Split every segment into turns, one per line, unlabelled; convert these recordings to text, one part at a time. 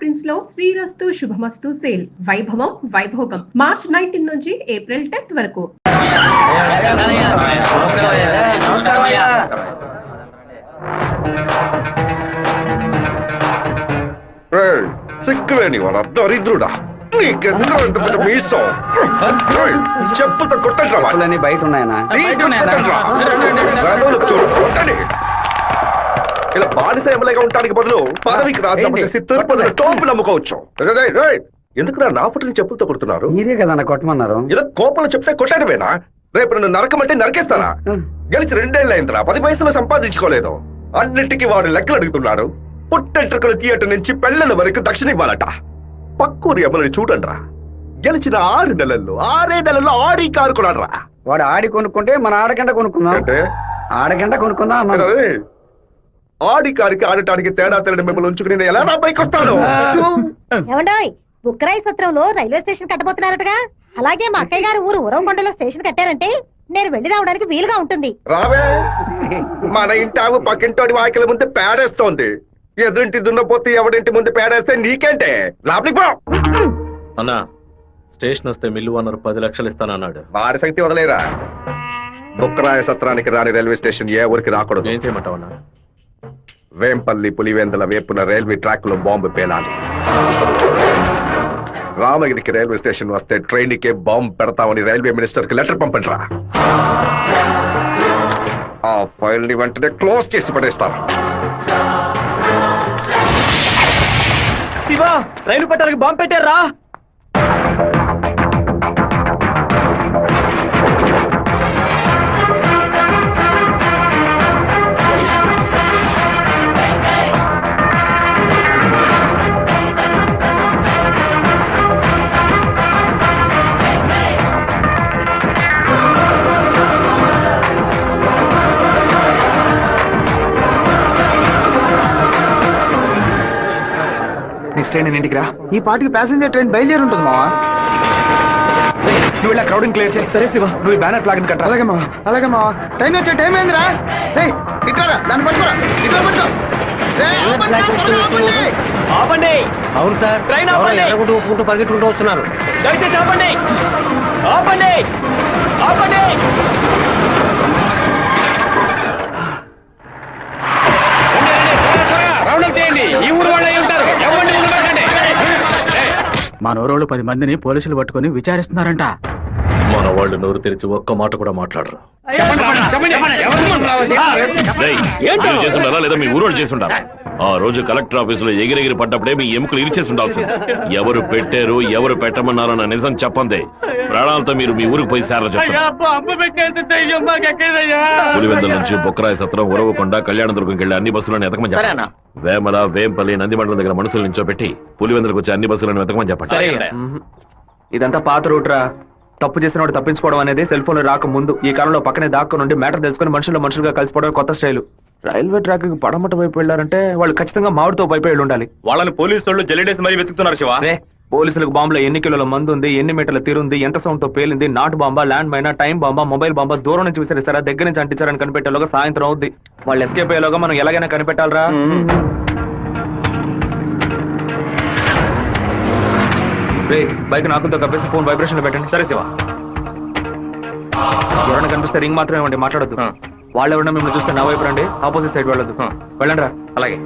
Prince లో శ్రీరస్తు శుభమస్తు sale వైభవం Vaibhogam March 19 నుంచి ఏప్రిల్ 10 వరకు.
సిక్కులేని వాడు దరిద్రుడా, నీకెందుకు ఇంత పెద్ద మీసం? చెప్పుతో కొట్టండి,
బయట ఉన్నాయనా?
ఇలా బానిస ఎమ్మెల్యేగా ఉండడానికి బదులు పదవికి రాజీనామా చేసి తిరుపతిలో టోపులు నమ్ముకోవచ్చు. ఎందుకు నా ఫోటోని చెప్పులతో కొడుతున్నారు?
మీరే కదా కొట్టమన్నారు.
ఏదో కోపంలో చెప్తే కొట్టడమేనా? రేపు నన్ను నరకమంటే నరికేస్తారా? గెలిచి 2 ఏళ్ళు అయిందిరా, 10 పైసలు సంపాదించుకోలేదు. అన్నిటికీ వాడు లెక్కలు అడుగుతున్నాడు. పుట్టెంట్రుకలు థియేటర్ నుంచి పెళ్లల వరకు దక్షిణ ఇవ్వాలట. పక్కూరి ఎమ్మెల్యేని చూడండిరా, గెలిచిన 6 నెలల్లో ఆడి కారు కొన్నాడు రా.
వాడు ఆడి కొనుక్కుంటే మన ఆడగంట కొనుక్కుందాం అంటే ఆడగంట కొనుక్కుందాం అన్నాడు.
ఆడి కారికి ఆడటానికి తేడా తెలియని మిమ్మల్ని ఉంచుకుని నేను ఎలా నా పైకి వస్తాను?
ఏమండోయ్, బుక్కరాయి సత్రంలో రైల్వే స్టేషన్ కట్టబోతున్నారటగా. అలాగే మా అక్కయ్య గారు ఊరు ఉరవకొండలో స్టేషన్ కట్టారంటే నేను వెళ్లి రావడానికి వీలుగా ఉంటుంది.
రావే, మన ఇంటావు పక్కింటోడి వాకిల ముందు పేడేస్తోంది. ఎదురింటి దున్నపోతే ఎవడింటి ముందు పేడేస్తే నీకేంటే? లోపలికి పో.
అన్నా, స్టేషన్ వస్తే మిల్లు అన్నారు 10 లక్షలు ఇస్తానన్నాడు.
వారి శక్తి వదిలేరా. బుక్కరాయ సత్రానికి రాని రైల్వే స్టేషన్ ఏ ఊరికి రాకూడదు.
ఏం చేయమంటావు అన్నా?
వేంపల్లి పులివెందుల వేపున రైల్వే ట్రాక్ లో బాంబు పేలాలి. రామగిరికి రైల్వే స్టేషన్ వస్తే ట్రైన్ కే బాంబు పెడతామని రైల్వే మినిస్టర్ కి లెటర్ పంపండిరా. ఆ ఫైల్ ని వెంటనే క్లోజ్ చేసి పడేస్తారు.
శివా, రైలు పట్టాలకి బాంబు పెట్టారా? నెక్స్ట్ ట్రైన్ ఇంటికి రా.
ఈ పాటికి ప్యాసింజర్ ట్రైన్ బయలుదేరి ఉంటుంది మావా.
నువ్వు ఇలా క్రౌడింగ్ క్లియర్ చేయి. సరే శివ, నువ్వు బ్యానర్ ఫ్లాగ్ కట్టా.
అలాగే మావా, అలాగే మావా. ట్రైన్ వచ్చే టైం ఏందిరా? ఇక్కడ దాన్ని పట్టుకోరా, ఇట్లా పట్టుకో.
ఆపండి. అవును సార్, ట్రైన్ ఆపండి.
పరిగెట్టుకుంటూ వస్తున్నారు.
దయచేసి ఆపండి, ఆపండి, ఆపండి. ఈ ఊరు వాళ్ళే ఉంటారు.
మా నోరోళ్ళు 10 మందిని పోలీసులు పట్టుకుని విచారిస్తున్నారంట.
మన వాళ్ళు నోరు తెరిచి ఒక్క మాట కూడా మాట్లాడరు. చేస్తుండారా లేదా మీ ఊరోళ్ళు చేస్తుండారా? ఆ రోజు కలెక్టర్ ఆఫీసులో ఎగిరెగిరి పడ్డప్పుడే మీ ఎముకలు ఇరిచేసి ఉండాల్సింది. ఎవరు పెట్టారు, ఎవరు పెట్టమన్నారో నా నిజం చెప్పందే. ప్రాణాలతో మీరు మీ ఊరికి పోయి సేర చెప్తారు. పులివెందుల నుంచి బొక్కరాయ సత్రం, ఉరవకొండ, కళ్యాణదుర్గంకి వెళ్ళి అన్ని బస్సులను ఎతకమని చెప్పండి. వేమల, వేంపల్లి, నందిమండలం దగ్గర మనుషులు నించోబెట్టి పులివెందులకు వచ్చి అన్ని బస్సులను వెతకమని చెప్పండి.
ఇదంతా పాత రూట్ రా. తప్పు చేసిన వాడు తప్పించుకోవడం అనేది సెల్ ఫోన్ రాక ముందు. ఈ కాలంలో పక్కనే దాక్కు నుండి మ్యాటర్ తెలుసుకుని మనుషులుగా కలిసిపోవడం కొత్త స్టైల్. రైల్వే ట్రాక్ కి పడమట వైపు వెళ్ళారంటే వాళ్ళు ఖచ్చితంగా మామిడితో వైపు వెళ్ళి ఉండాలి.
వాళ్ళని పోలీసు వాళ్ళు జల్లిడేసి మరీ వెతుకుతున్నారు శివ.
పోలీసులకు బాంబులో ఎన్ని కిలోల మందు ఉంది, ఎన్ని మీటర్ల తీరుంది, ఎంత సౌండ్ తో పేలింది, నాటు బాంబా, ల్యాండ్ మైనా, టైం బాంబా, మొబైల్ బాంబా, దూరం నుంచి విసిరేసారా, దగ్గర నుంచి అంటించారని కనిపెట్టేలోగా సాయంత్రం అవుద్ది. వాళ్ళు ఎస్కేప్ అయ్యేలోగా మనం ఎలాగైనా కనిపెట్టాలరా. బైక్ నాకుతో కప్పేసి ఫోన్ వైబ్రేషన్ పెట్టండి.
సరే శివ.
ఎవరైనా కనిపిస్తే రింగ్ మాత్రమే ఇవ్వండి, మాట్లాడద్దు. వాళ్ళు ఎవరైనా మిమ్మల్ని చూస్తే నా వైపు రండి, ఆపోజిట్ సైడ్ వెళ్ళొద్దు. వెళ్ళండి రా.
అలాగే.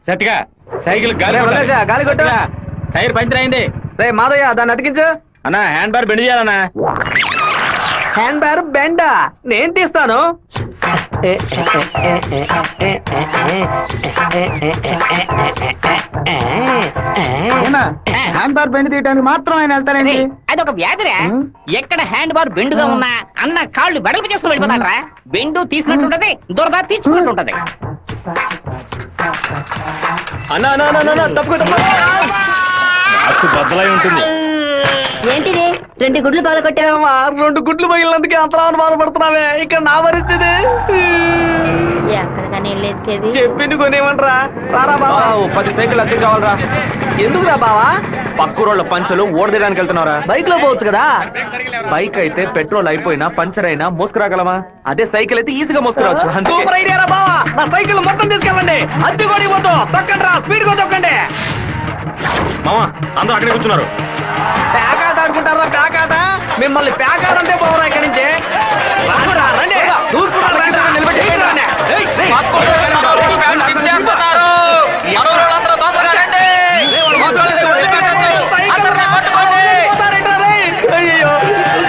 సత్తిగా సైకిల్ గాలి
గాలి కొట్టు.
టైర్ పంచర్ అయింది.
రే మాదయ్య దాన్ని అతికించు.
అన్నా హ్యాండ్ బార్ బెండ్ చేయాలన్నా.
హ్యాండ్ బ్యార్ బెండా నేను తీస్తాను.
హ్యాండ్ బార్ బెండ్ తీయడానికి మాత్రం ఆయన వెళ్తారండి.
అదొక వ్యాధిరా. ఎక్కడ హ్యాండ్ బార్ బెండుగా ఉన్నా అన్న కాళ్ళు వెడల్పు చేసుకుని వెళ్ళిపోతాడరా. బెండు తీసినట్టుంటది, దురద తీర్చుకున్నట్టుంటది.
అన్నా అన్నా అన్నా, అన్నా తప్పుకో
బద్దలై ఉంటుంది.
ఏంటిది 2 గుడ్లు బాగా కొట్టావా?
2 గుడ్లు పగిలినందుకే అంతలా బాధపడుతున్నావే. ఇక్కడ నా పరిస్థితి
ఎక్కడికని వెళ్ళేది?
చెప్పింది కొనేమంటరా. రారా బావా 10 సైకిల్ అద్దె కావాలరా. ఎందుకురా బావా? పక్కూరోళ్ళ పంచలు ఓడదీయడానికి వెళ్తున్నారా? బైక్ లో పోవచ్చు కదా. బైక్ అయితే పెట్రోల్ అయిపోయినా పంచర్ అయినా మోసుకురాగలమా? అదే సైకిల్ అయితే ఈజీగా మోసుకురావచ్చు. సూపర్ ఐడియా రా బావా. నా సైకిల్ మొత్తం తీసుకెళ్ళండి. అద్దె కొడి పోతూ తొక్కండి రా, స్పీడ్ గా తొక్కండి.
మామా అందరూ అక్కడే కూర్చున్నారు.
ప్యాకాట ఆడుకుంటారా? ప్యాకాట మిమ్మల్ని ప్యాకాట అంటే పోవరా ఇక్కడి నుంచి. రండి చూసుకుంటారు. అయ్యో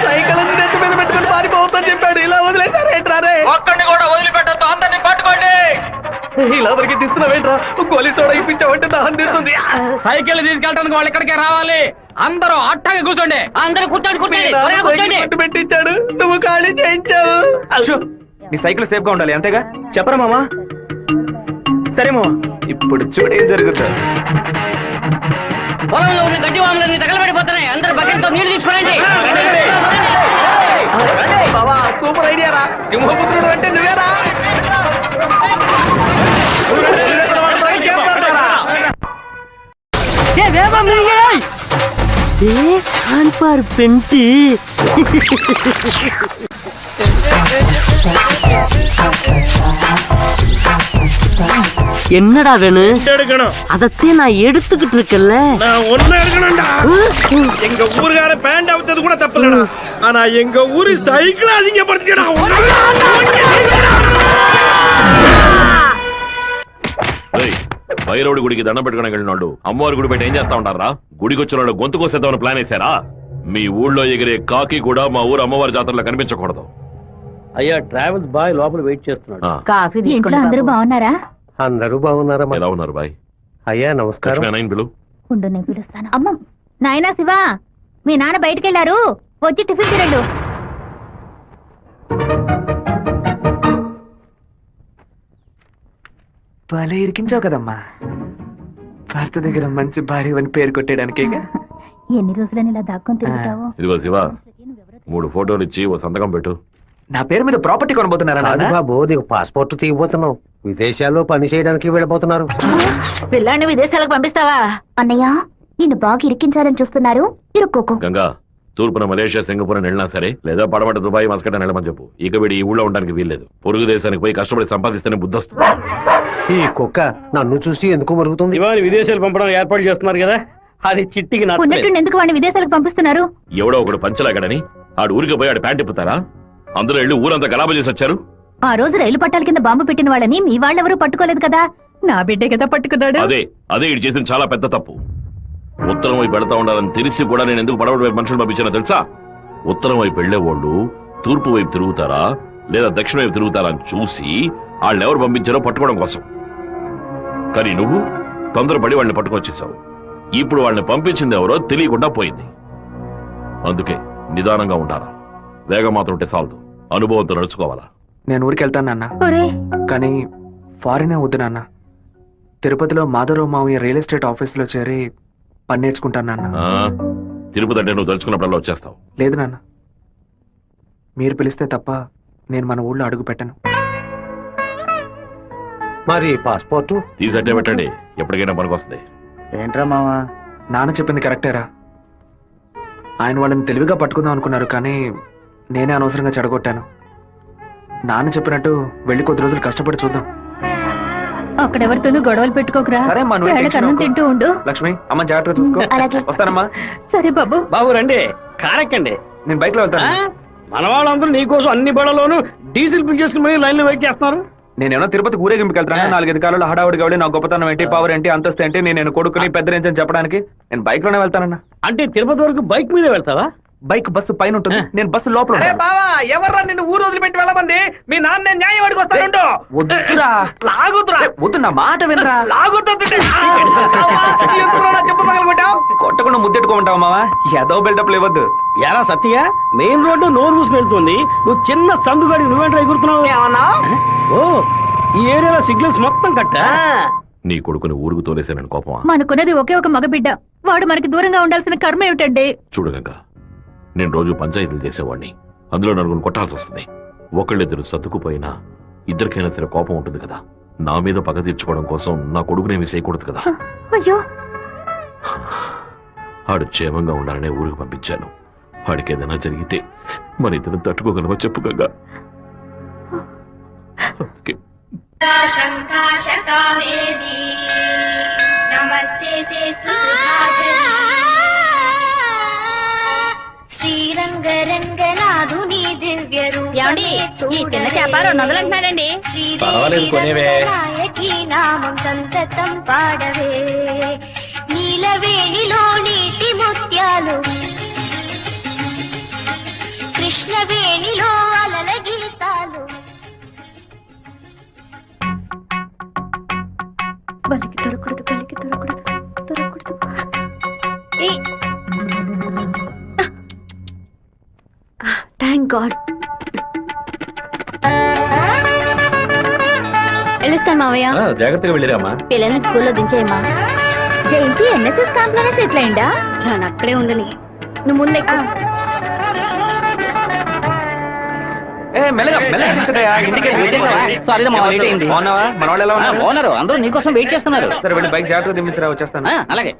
సైకిల్ నెత్తి మీద పెట్టుకుని పారిపోవద్దని చెప్పాడు. ఇలా వదిలేసారేంట్రారే?
ఒక్కడిని కూడా వదిలిపెట్టద్దు, అందరినీ పట్టుకోండి.
ఇలా వరకు తీస్తున్నావేంట్రా? గోలీ సోడా ఇప్పించావంటే దాహం తీస్తుంది.
సైకిల్ తీసుకెళ్ళడానికి వాళ్ళు ఇక్కడికే రావాలి. అందరూ అట్టగా కూర్చోండి.
అందరూ కూర్చోండి, కూర్చోండి, త్వరగా కూర్చోండి.
పట్టు పెట్టించాడు, నువ్వు ఖాళీ చేయించావు. నీ సైకిల్ సేఫ్ గా ఉండాలి అంతేగా. చెప్పరా మామా? సరే మామా, ఇప్పుడు చూడేం జరుగుతుంది.
పొలంలో ఉన్న గడ్డి వాములన్నీ తగలబడిపోతున్నాయి. అందరూ బకెట్తో నీళ్లు తీసుకురండి.
బావా సూపర్ ఐడియా రా. సింహపుత్రుడు అంటే నువ్వేరా?
என்னடா வேணும்? அதத்தே நான் எடுத்துக்கிட்டு இருக்கேன்ல.
நான் ஒண்ணு எடுக்கணும்டா. எங்க ஊருக்கார பேண்ட் அவுத்தது கூட தப்பு இல்லடா. ஆனா எங்க ஊரு சைக்கிள் அசிங்கப்படுத்திட்டா.
భైరవుడి గుడికి దండం పెట్టుకోవడానికి వెళ్ళినాడు అమ్మవారి గుడి బయట ఏం చేస్తా ఉంటారా? గుడికి వచ్చిన వాళ్ళు గొంతు కోసేద్దామని ప్లాన్ వేశారా? మీ ఊళ్ళో ఎగిరే కాకి కూడా మా ఊరు అమ్మవారి జాతరలో కనిపించకూడదు.
అయ్యా ట్రావెల్స్ బాయ్ లోపల వెయిట్ చేస్తున్నాడు.
కాఫీ ఇంట్లో అందరూ బాగున్నారా?
అందరూ బాగున్నారమ్మా.
ఎలా ఉన్నారు బాయ్?
అయ్యా నమస్కారం.
పిలు.
ఉండు నేను పిలుస్తాను. అమ్మ నాయనా శివ, మీ నాన్న బయటకెళ్లారు, వచ్చి టిఫిన్ తిరండు.
భలే ఇరికించావు కదమ్మా. భారత దగ్గర మంచి భార్య అని పేరు కొట్టేయడానికి.
ఎన్ని రోజులని ఇలా దాక్కొని తిరుగుతావు?
ఇదిగో శివ, 3 ఫోటోలు ఇచ్చి ఓ సంతకం పెట్టు.
నా పేరు మీద ప్రాపర్టీ కొనబోతున్నారా నాన్న?
బాబు నీకు పాస్పోర్ట్ తీయబోతున్నావు. విదేశాల్లో పని చేయడానికి వెళ్ళబోతున్నారు.
పిల్లాన్ని విదేశాలకు పంపిస్తావా? అన్నయ్య నిన్ను బాగా ఇరికించాలని చూస్తున్నారు, ఇరుక్కోకు.
గంగా, తూర్పున మలేషియా సింగపూర్ అని వెళ్ళినా సరే, లేదా పడమట దుబాయ్ మస్కట్ అని వెళ్ళమని చెప్పు. ఇక వీడి ఈ ఊళ్ళో ఉండడానికి వీల్లేదు. పొరుగు దేశానికి పోయి కష్టపడి సంపాదిస్తేనే బుద్ధి వస్తుంది.
ఈ కుక్క నన్ను చూసి ఎందుకు మరుగుతుంది?
ఇవాళ విదేశాలు పంపడం ఏర్పాటు చేస్తున్నారు కదా, అది చిట్టికి
ఉన్నట్టు ఎందుకు వాడిని విదేశాలకు పంపిస్తున్నారు?
ఎవడో ఒకడు పంచలాగడని ఆడు ఊరికి పోయి ఆడు ప్యాంట్ ఇప్పుతారా? అందులో వెళ్ళి ఊరంతా గలాబా చేసి వచ్చారు.
ఆ రోజు రైలు పట్టాల కింద బాంబు పెట్టిన వాళ్ళని మీ వాళ్ళెవరూ పట్టుకోలేదు కదా. నా బిడ్డే కదా పట్టుకున్నాడు.
అదే ఇటు చేసిన చాలా పెద్ద తప్పు. ఉత్తరం వైపు వెళ్తా ఉండాలని తెలిసి కూడా నేను ఎందుకు పడవడి వైపు మనుషులు పంపించానో తెలుసా? ఉత్తరం వైపు వెళ్లేవాళ్ళు తూర్పు వైపు తిరుగుతారా లేదా దక్షిణ వైపు తిరుగుతారా అని చూసి వాళ్ళని ఎవరు పంపించారో పట్టుకోవడం కోసం. కానీ నువ్వు తొందరపడి వాళ్ళని పట్టుకొచ్చేసావు. ఇప్పుడు వాళ్ళని పంపించింది ఎవరో తెలియకుండా పోయింది. అందుకే నిదానంగా ఉండాలా. వేగం మాత్రం ఉంటే చాలదు, అనుభవంతో నడుచుకోవాలా.
నేను ఊరికి వెళ్తాను నాన్న, కానీ ఫారినే వద్దు నాన్న. తిరుపతిలో మాధవరావు మావయ్య రియల్ ఎస్టేట్ ఆఫీస్ లో చేరి పని నేర్చుకుంటాను నాన్న.
తిరుపతి అంటే నువ్వు తలుచుకున్నప్పుడల్లా వచ్చేస్తావు.
లేదు నాన్న, మీరు పిలిస్తే తప్ప నేను మన ఊళ్ళో అడుగు పెట్టను.
మరి పాస్పోర్టు
తీసట్టే పెట్టండి, ఎప్పటికైనా పనికొస్తుంది.
ఏంట్రా మావా?
నాన్న చెప్పింది కరెక్టేరా. ఆయన వాళ్ళని తెలివిగా పట్టుకుందాం అనుకున్నారు, కానీ నేనే అనవసరంగా చెడగొట్టాను. నాన్న చెప్పినట్టు వెళ్ళి కొద్ది రోజులు కష్టపడి చూద్దాం.
అక్కడెవరితోనూ గొడవలు పెట్టుకోకరా.
సరే అమ్మా, నువ్వు
వేళకి అన్నం తింటూ ఉండు.
లక్ష్మి, అమ్మ జాగ్రత్త చూసుకో.
అలాగే.
వస్తానమ్మా.
సరే బాబు.
బాబు రండి, కారెక్కండి.
నేను బైక్ లో వెళ్తాను.
మన వాళ్ళందరూ నీకోసం అన్ని బళ్ళలోనూ డీజిల్ ఫిల్ చేసుకుని లైన్ లో వెయిట్ చేస్తున్నారు.
నేనేమో తిరుపతి ఊరేగింపుకి వెళ్తాను. 4-5 కాలంలో హడావుడి కాబట్టి నా గొప్పతనం ఏంటి, పవర్ ఏంటి, అంతస్తు ఏంటి, నేను కొడుకుని పెద్ద నుంచి చెప్పడానికి నేను బైక్ లోనే వెళ్తానన్నా.
అంటే తిరుపతి వరకు బైక్ మీద వెళ్తావా?
బైక్ బస్సు పైన ఉంటుంది, నేను బస్సు లోపల ఉంటాను.
బావా, ఎవర్రా నిన్ను ఊరు వదిలిపెట్టి వెళ్ళమంది? మీ నాన్న నేను న్యాయం అడిగి వస్తాను.
వద్దురా,
లాగుతురా.
వద్దు, నా మాట వినరా.
చెప్పు పగలగొట్టావు.
కొట్టకుండా ముద్దెట్టుకోమంటావా మావా? ఏదో బిల్డప్ లేవద్దు.
ఎలా సత్య, మెయిన్ రోడ్డు నోరు మూసుకు వెళ్తుంది, నువ్వు చిన్న సందుగాడి నువ్వేంట్రా ఎగురుతున్నావు? ఓ, ఈ ఏరియాలో సిగ్నల్స్ మొత్తం కట్టా.
నీ కొడుకుని ఊరుకు తోలేసానని కోపమా?
మనకున్నది ఒకే ఒక మగబిడ్డ, వాడు మనకి దూరంగా ఉండాల్సిన కర్మ ఏమిటండి?
చూడు గంగా, నేను రోజు పంచాయతీలు చేసేవాడిని, అందులో నలుగురు కొట్టాల్సి వస్తుంది. ఒకళ్ళిద్దరు సర్దుకుపోయినా ఇద్దరికైనా సరే కోపం ఉంటుంది కదా. నా మీద పగ తీర్చుకోవడం కోసం నా కొడుకునేమి చేయకూడదు కదా.
అయ్యో,
ఆడు క్షేమంగా ఉండాలనే ఊరికి పంపించాను. ఆడికి ఏదైనా జరిగితే మన ఇద్దరు తట్టుకోగలవా చెప్పు గంగా?
ఈ చిన్న చేప 200 అంటున్నాడండి.
పర్వాలేదు, కొనేవే.
నామం సంతతం పాడవే, నీలవేణిలో నీటి ముత్యాలు, కృష్ణవేణిలో అలల గీతాలు.
బలికి దొరకూడదు, బలికి దొరకూడదు, దొరకూడదు. Thank God. వెళ్ళొస్తాను మావయ్య.
జాగ్రత్తగా వెళ్ళిరామా.
పిల్లల్ని స్కూల్లో దించేయమ్మా. జయంతి ఎన్ఎస్ఎస్ క్యాంప్ లోనే సెటిల్ అయిందా? నేను అక్కడే ఉండని, నువ్వు ముందే.
ఓనరు అందరూ నీకోసం వెయిట్ చేస్తున్నారు.
సరే వెళ్ళి బైక్ జాగ్రత్తగా దింపించరా, వచ్చేస్తాను.
అలాగే.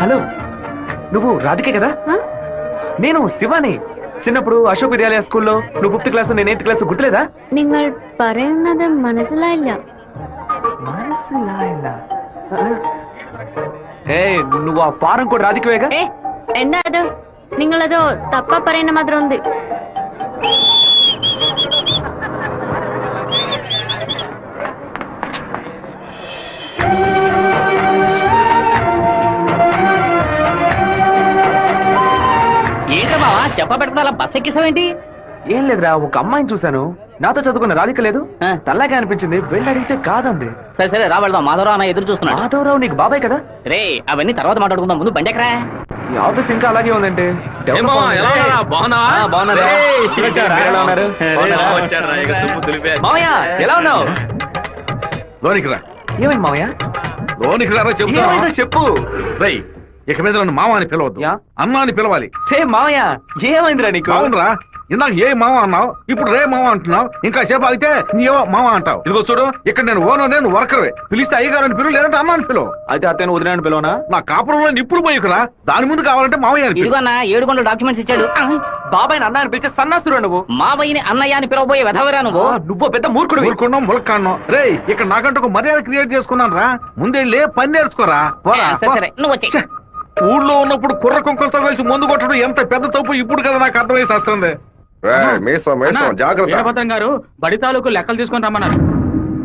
హలో, నువ్వు రాధికే కదా? నేను శివాని. చిన్నప్పుడు అశోక్ విద్యాలయ స్కూల్లో నువ్వు 5th క్లాస్, నేను 8th క్లాస్, గుర్తులేదా?
നിങ്ങൾ പറയുന്നത് മനസ്സിലായില്ല.
నువ్వు ఆ ఫారం కూడా రాధికవేగా?
എന്താ അത്? നിങ്ങളത് തപ്പ പറയുന്ന മാത്രം ഉണ്ട്.
ఏంట్రా బావా, చెప్ప పెట్టుకుని అలా బస్ ఎక్కిసావేంటి?
ఏం లేదురా, ఒక అమ్మాయిని చూశాను, నాతో చదువుకున్న రాధిక లేదు, తల్లాగే అనిపించింది, వెళ్ళి అడిగితే కాదంది.
సరే సరే రా వెళ్దాం, మాధవరావు అన్న ఎదురు చూస్తున్నాడు.
మాధవరావు నీకు బాబాయ్ కదా?
రే అవన్నీ తర్వాత మాట్లాడుకుందాం, ముందు బండి ఎక్కరా.
ఈ ఆఫీస్ ఇంకా అలాగే ఉందంటే. మామయ్య ఎలా ఉన్నావు?
లోనికి రా.
ఏమైంది మామయ్య?
లోనికి రా
ఏమైందో చెప్పు.
రేయ్, ఇక మీద నన్ను మామ అని పిలవద్దు, అన్నా అని పిలవాలి.
రే మామయ్య, ఏమైందిరా నీకు?
అవునరా, ఇందాక ఏ మామ అన్నావు, ఇప్పుడు రే మామ అంటున్నావు, ఇంకా సేపు ఆగితే నీవో మామ అంటావు. ఇదిగో చూడు, ఇక్కడ నేను ఓనర్, నేను వర్కర్వే. పిలిస్తే అయ్యగారని పిలువు, లేదంటే అన్నా అని పిలువు.
అయితే అత్తయ్య వదిలేని పిలవనా?
నా కాపురంలో నిప్పులు పోయికురా, దాని ముందు కావాలంటే మామయ్య అని పిలువు.
ఇదిగో అన్న 7 గంటల డాక్యుమెంట్స్ ఇచ్చాడు.
బాబాయ్ అన్న అని పిలిచే సన్నాసురా నువ్వు.
మావయ్యని అన్నయ్య అని పిలవబోయే వెధవరా నువ్వు.
నువ్వు పెద్ద మూర్ఖుడు.
ఊరుకున్నాం, ములక్కాన్నాం. రే, ఇక్కడ నాకంటూ ఒక మర్యాద క్రియేట్ చేసుకున్నాను రా, ముందెళ్ళి పని నేర్చుకోరా.
సరే నువ్వు వచ్చే.
ఊళ్ళో ఉన్నప్పుడు కుర్ర కుంకులతో కలిసి ముందు కొట్టడం ఎంత పెద్ద తప్పు ఇప్పుడు కదా నాకు అర్థమైసి వస్తుంది.
వీరభద్రం గారు బడి తాలూకు లెక్కలు తీసుకొని రమ్మన్నారు,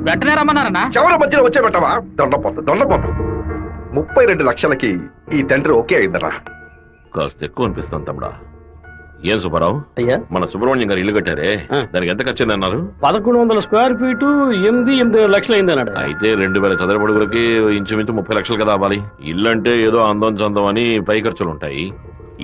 వెంటనే రమ్మన్నారన్నా.
చివరి మధ్యలో వచ్చే పెట్టవా? దొండపోతు 32 లక్షలకి ఈ తండ్రి ఓకే అయిందరా.
కాస్త ఎక్కువ అనిపిస్తాను తమ్ముడా. ఏం సుబ్బారావు,
అయ్యా
మన సుబ్రహ్మణ్యం గారు ఇల్లు కట్టారే, దానికి ఎంత ఖర్చు అన్నారు?
1100 స్క్వేర్ ఫీటు 8 లక్షలు అయింది అన్నాడు.
అయితే 2000 చదరపు అడుగులకి ఇంచుమించు 30 లక్షలు కదా అవ్వాలి. ఇల్లు అంటే ఏదో అందం చందం అని పై ఖర్చులు ఉంటాయి.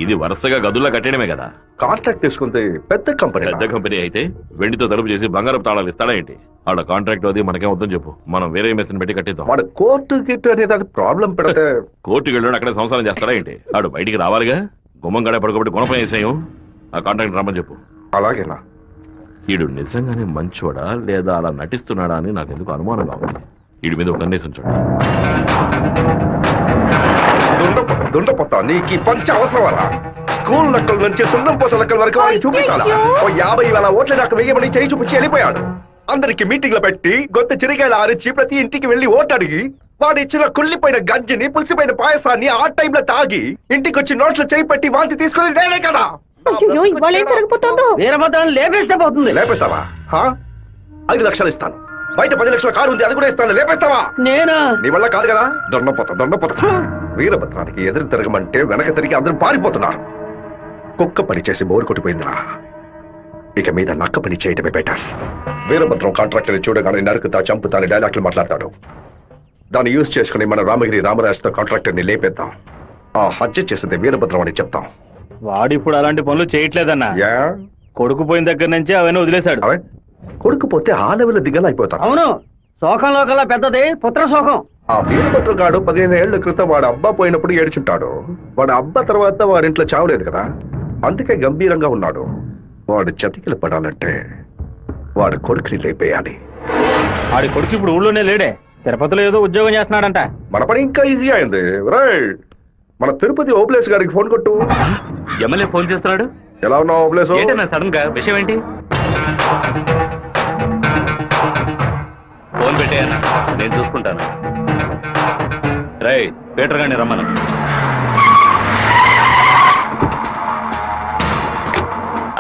ఇది వరుసగా గదుల్లో కట్టడమే కదా.
కాంట్రాక్ట్ తీసుకుంటే పెద్ద కంపెనీ
అయితే వెండితో తలుపు చేసి బంగారపు తాళాలు ఇస్తాడా ఏంటి? ఆడ కాంట్రాక్ట్ అది మనకేం వద్దని చెప్పు, మనం వేరే మేస్త్రిని పెట్టి కట్టిద్దాం.
వాడు కోర్టు గిట్టు అనే దాని ప్రాబ్లం పెడితే
కోర్టుకి వెళ్ళాడు అక్కడే సంసారం చేస్తాడా ఏంటి? ఆడు బయటికి రావాలిగా. గుమ్మం గడే పడుకోబెట్టి గుణపం వేసేయం. ఆ కాంట్రాక్ట్ రమ్మని చెప్పు.
అలాగేనా?
ఈడు నిజంగానే మంచోడా లేదా అలా నటిస్తున్నాడా అని నాకు ఎందుకు అనుమానంగా ఉంది. వీడి మీద ఒక కన్నేసి చూడండి.
దుండపోతా నీకు పంచ అవసరం. స్కూల్ లెక్కల నుంచి సున్నం పోస లెక్కల వరకు వాడిని చూపించాలా? ఓ 50,000 ఓట్లు నాకు వెయ్యమని చేయి చూపించి వెళ్ళిపోయాడు. అందరికి మీటింగ్లు పెట్టి గొంత చిరిగేలా అరిచి ప్రతి ఇంటికి వెళ్లి ఓటు అడిగి వాడు ఇచ్చిన కుళ్ళిపోయిన గంజిని పులిసిపోయిన పాయసాన్ని ఆ టైంలో తాగి ఇంటికి వచ్చి నోట్లు చేయి పెట్టి వాంతి తీసుకుని నేనే కదా.
ఇవాళ ఏం జరగబోతోందో?
వీరభద్రాన్ని లేపేస్తే పోతుంది.
లేపేస్తావా? 5 లక్షలు ఇస్తాను. బయట 10 లక్షల కారు ఉంది, అది కూడా ఇస్తాను. లేపేస్తావా?
నేనా?
నీ వల్ల కాదు కదా. దొండపోతా వీరభద్రానికి ఎదురు తిరగమంటే వెనక తిరిగి అందరూ పారిపోతున్నారు. కుక్క పని చేసి బోరు కొట్టిపోయిందిరా. ఇక మీద నక్క పని చేయటమే బెటర్. వీరభద్రం కాంట్రాక్టర్ చూడగానే నరుకుతా చంపుతాని డైలాగ్లు మాట్లాడతాడు. దాన్ని యూజ్ చేసుకుని మన రామగిరి రామరాజుతో కాంట్రాక్టర్ ని లేపేద్దాం. ఆ హత్య చేసింది వీరభద్రం అని చెప్తాం.
వాడు ఇప్పుడు అలాంటి పనులు చేయట్లేదన్నా. కొడుకు పోయిన దగ్గర నుంచి అవన్నీ వదిలేశాడు.
కొడుకు పోతే ఆ లెవెల్ దిగలైపోతాడు.
అవును, శోకంలో కల్లా పెద్దది పుత్ర శోకం.
ఆ వీరభద్రం గాడు 15 ఏళ్ల క్రితం వాడు అబ్బా పోయినప్పుడు ఏడ్చుంటాడు. వాడు అబ్బా తర్వాత వాడింట్లో చావలేదు కదా, అందుకే గంభీరంగా ఉన్నాడు. వాడు చతికిలు పడాలంటే వాడు కొడుకుని లేపేయాలి.
వాడి కొడుకు ఇప్పుడు ఊళ్ళోనే లేడే, తిరుపతిలో ఏదో ఉద్యోగం చేస్తున్నాడంట.
మన పని ఇంకా ఈజీ అయింది. రైట్, మన తిరుపతి ఓబ్లేస్ గారికి ఫోన్ కొట్టు.
ఎమ్మెల్యే ఫోన్ చేస్తున్నాడు.
ఎలా ఉన్నావు ఓబ్లేస్?
సడన్ గా విషయం ఏంటి? ఫోన్ పెట్టేయన్నా, నేను చూసుకుంటాను. రై పీటర్ గారిని రమ్మను.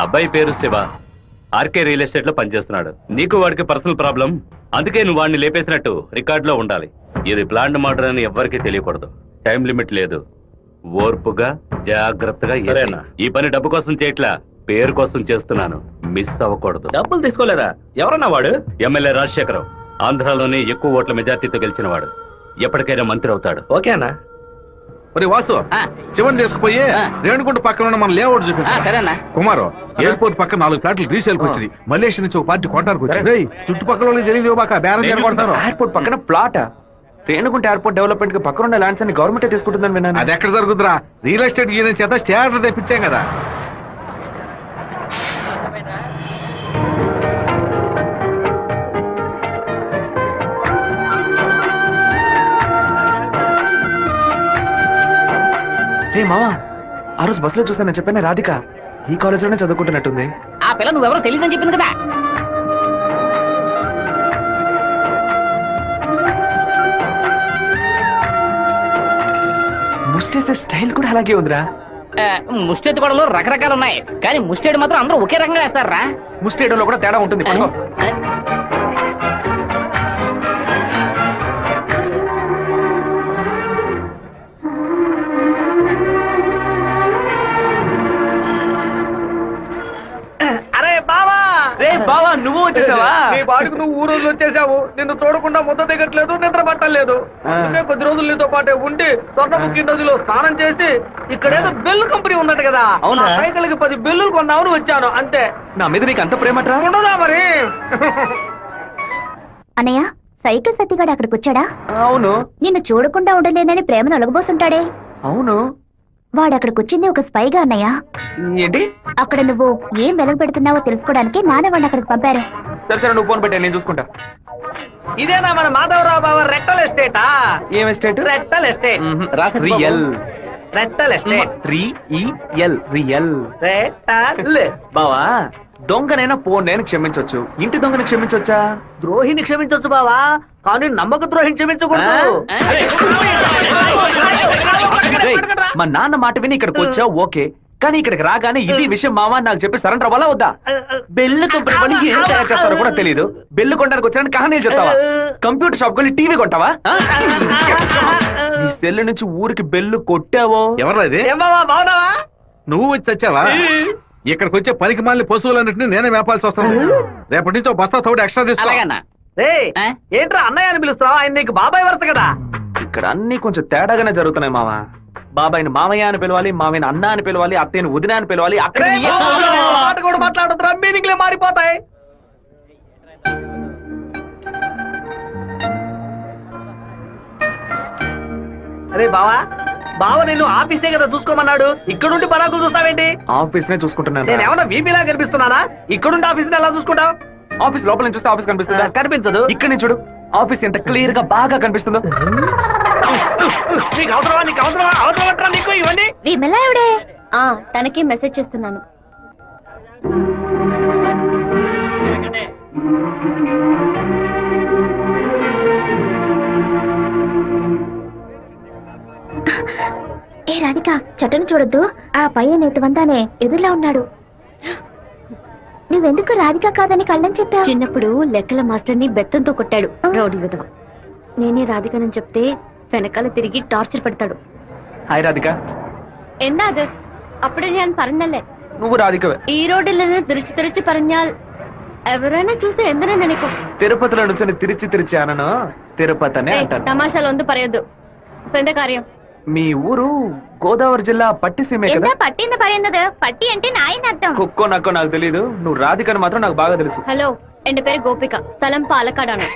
అబ్బాయి పేరు శివ, ఆర్కే రియల్ ఎస్టేట్ లో పనిచేస్తున్నాడు. నీకు వాడికి పర్సనల్ ప్రాబ్లం, అందుకే నువ్వు వాడిని లేపేసినట్టు రికార్డులో ఉండాలి. ఇది ప్లాంట్ మర్డర్ అని ఎవ్వరికి తెలియకూడదు. టైం లిమిట్ లేదు. ఓర్పుగా జాగ్రత్తగా. ఈ పని డబ్బు కోసం చేయట్లా, పేరు కోసం చేస్తున్నాను. మిస్ అవ్వకూడదు. డబ్బులు తీసుకోలేదా? ఎవరన్నా వాడు? ఎమ్మెల్యే రాజశేఖరం, ఆంధ్రాలోనే ఎక్కువ ఓట్ల మెజార్టీతో గెలిచిన వాడు. ఎప్పటికైనా మంత్రి అవుతాడు. ఓకేనా?
మరి వాసు, శివన్ తీసుకుపోయి రేణుగుంట పక్కన ఉన్న మన లేఅవుట్ చూపించా. కుమారు, ఎయిర్పోర్ట్ పక్కన 4 ఫ్లాట్లు రీసేల్కి వచ్చింది. మలేషియా నుంచి ఒక పార్టీ కొట్టానికి వచ్చింది. చుట్టుపక్కల తెలియదు బేరం కొడతారు.
ఎయిర్పోర్ట్ పక్కన ప్లాట్. రేణుగుంట ఎయిర్పోర్ట్ డెవలప్మెంట్ కి పక్కన ఉన్న ల్యాండ్స్ అన్ని గవర్నమెంట్ తీసుకుంటుందని విన్నాను.
అది ఎక్కడ జరుగుతురా? రియల్ ఎస్టేట్ యూనియన్ చేత స్టాండర్డ్ తెప్పించాం కదా.
రే మావా, ఆ రోజు బస్సులో చూస్తానని చెప్పాను రాధిక ఈ కాలేజ్ లోనే చదువుకుంటున్నట్టుంది.
ఆ పిల్ల నువ్వెవరో తెలియదని చెప్పింది కదా.
ముస్టేసే స్టైల్ కూడా అలాగే ఉందిరా.
ముష్టెత్తు గొడవలు రకరకాలు ఉన్నాయి, కానీ ముష్టేడు మాత్రం అందరూ ఒకే రకంగా వేస్తారా?
ముస్టేడులో కూడా తేడా ఉంటుంది.
అరే బావా,
రే బావా, నువ్వు వచ్చేసావా?
నీ బాడుకు నువ్వు ఊరోజు వచ్చేసావు. నిన్ను చూడకుండా ముద్ద దిగట్లేదు, నిద్ర పట్టలేదు. అందుకే కొద్ది రోజులు నీతో పాటే ఉండి స్వర్ణముఖి నదిలో స్నానం చేసి ఇక్కడేదో బెల్లు కంపెనీ ఉన్నట్టు కదా, అవునా, సైకిల్ కి 10 బెల్లులు కొన్నామని వచ్చాను అంతే.
నా మీద నీకు అంత ప్రేమట్రా?
ఉండదా మరి?
అన్నయ్య, సైకిల్ సత్తిగాడు అక్కడికి వచ్చాడా?
అవును.
నిన్ను చూడకుండా ఉండలేనని ప్రేమను అలగబోసుంటాడే.
అవును.
వాడు అక్కడికి వచ్చింది ఒక స్పైగా అన్నయ్య.
ఏంటి?
అక్కడ నువ్వు ఏం వెలగ పెడుతున్నావో తెలుసుకోవడానికి నాన్న వాడిని అక్కడికి పంపారు.
సరే నువ్వు ఫోన్ పెట్టా, నేను చూసుకుంటా.
ఇదేనా మన మాధవరావు బావ రెట్టల్ ఎస్టేటా?
ఏం ఎస్టేట్?
రెట్టల్ ఎస్టేట్.
రియల్
రెట్టల్ ఎస్టేట్.
రియల్
రెట్టల్.
బావా, దొంగనైనా నేను క్షమించవచ్చు, ఇంటి దొంగని క్షమించవచ్చా?
ద్రోహిని క్షమించవచ్చు బావా, కానీ నమ్మక ద్రోహిని క్షమించకూడదు.
మా నాన్న మాట విని ఇక్కడికి వచ్చా ఓకే, కానీ ఇక్కడికి రాగానే ఇది విషయం మావా నాకు చెప్పి సరెండర్ అవ్వాలా వద్దా? బెల్లు కంపెనీ పని ఏం తయారు చేస్తారో కూడా తెలియదు. బెల్లు కొనడానికి వచ్చారని కహానీలు చెప్తావా? కంప్యూటర్ షాప్ కొని టీవీ కొంటావా? నీ సెల్ నుంచి ఊరికి బెల్లు కొట్టావో?
ఎవరు అది?
బాగున్నావా?
నువ్వు వచ్చి వచ్చావా? ఇక్కడికి వచ్చే పనికి మాలిన పశువులన్నింటినీ నేనే మేపాల్సి వస్తుంది. రేపటి నుంచి ఒక బస్తా తోడు ఎక్స్ట్రా తీసుకో.
అలాగన్నా. ఏంట్రా అన్నయ్య అని పిలుస్తావు? ఆయన నీకు బాబాయ్ వరుస కదా.
ఇక్కడ అన్ని కొంచెం తేడాగానే జరుగుతున్నాయి మామ. బాబాయ్ని మామయ్య అని పిలవాలి, మామయ్యని అన్న అని పిలవాలి, అత్తయ్యని వదిన అని పిలవాలి. అక్కడ
మాట కూడా మాట్లాడుతున్నా, మీనింగ్లే మారిపోతాయి. అరే బావా, బావ నేను ఆఫీసే కదా చూసుకోమన్నాడు, ఇక్కడుండి పరాకులు చూస్తావేంటి?
ఆఫీస్ నే చూసుకుంటున్నాను.
నేను ఏమన్నా వీపీలా కనిపిస్తున్నానా? ఇక్కడుండి ఆఫీస్ ఎలా చూసుకుంటావు?
ఆఫీస్ లోపల నుంచి చూస్తే ఆఫీస్ కనిపిస్తుందా?
కనిపించదు.
ఇక్కడ నుంచి చూడు, ఆఫీస్ ఎంత క్లియర్ గా బాగా కనిపిస్తుందో.
నీకు అవసరమా? నీకు అవసరమా? అవసరం నీకు ఇవన్నీ?
విమలా ఎవడే? తనకి మెసేజ్ చేస్తున్నాను. ఏ రాధిక, చట్టను చూడొద్దు. ఆ పయ్య నేతవంతానే ఎదురులా ఉన్నాడు. నువ్వెందుకు రాధిక కాదని కళ్ళని చెప్పావు? చిన్నప్పుడు లెక్కల మాస్టర్ని బెత్తంతో కొట్టాడు రౌడీ విధవ. నేనే రాధికనని చెప్తే వెనకాల తిరిగి టార్చర్ పెడతాడు.
హాయ్ రాధిక.
എന്നാത് అప్పుడు నేను പറഞ്ഞല്ലേ
నువ్వు రాధికవే.
ఈ రోడ్డులో తిరిచి తిరిచి പറഞ്ഞാൽ ఎవరైనా చూస్తే ఎందరో నెనకు.
తిరుపతిలో నుంచి తిరిచి అనను తిరుపతి అనే అంటారు.
తమాషాలు ఒందు പറയదు. ఎంత కార్యం?
మీ ఊరు గోదావరి జిల్లా పట్టిసీమే కదా?
എന്താ പട്ടിന്ന് പറയുന്നത്? പട്ടി అంటే నాయన అర్థం.
కుక్కో నక్కో నాకు తెలీదు, నువ్వు రాధికని మాత్రం నాకు బాగా తెలుసు.
హలో, ఎന്റെ పేరు గోపిక, స్థలం పాలకాడాను.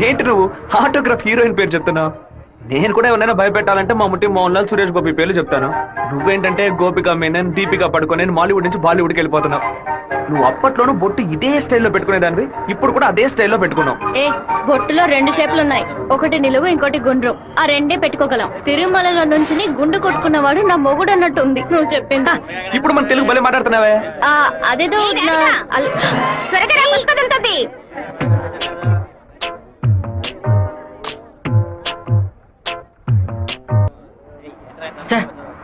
ఏంటి నువ్వు ఆటోగ్రాఫ్ హీరోయిన్ పేరు చెప్తున్నావు? నేను కూడా ఎవరైనా భయపెట్టాలంటే మా ముట్టి మోహన్ లాల్, సురేష్ గోపి పేర్లు చెప్తాను. నువ్వేంటంటే గోపిక మేనన్, దీపిక పడుకొని మాలీవుడ్ నుంచి బాలీవుడ్కి వెళ్ళిపోతున్నావు. నువ్వు అప్పట్లోనూ బొట్టు ఇదే స్టైల్లో పెట్టుకునేదానివి, ఇప్పుడు కూడా అదే స్టైల్లో పెట్టుకున్నావు.
ఏ బొట్టులో 2 షేపులు ఉన్నాయి, ఒకటి నిలువు ఇంకోటి గుండ్రం. ఆ రెండే పెట్టుకోగలం. తిరుమలలో నుంచి గుండు కొట్టుకున్నవాడు నా మొగుడు అన్నట్టు ఉంది నువ్వు చెప్పింది.
ఇప్పుడు మన తెలుగు భలే మాట్లాడుతున్నావే.
అదేదో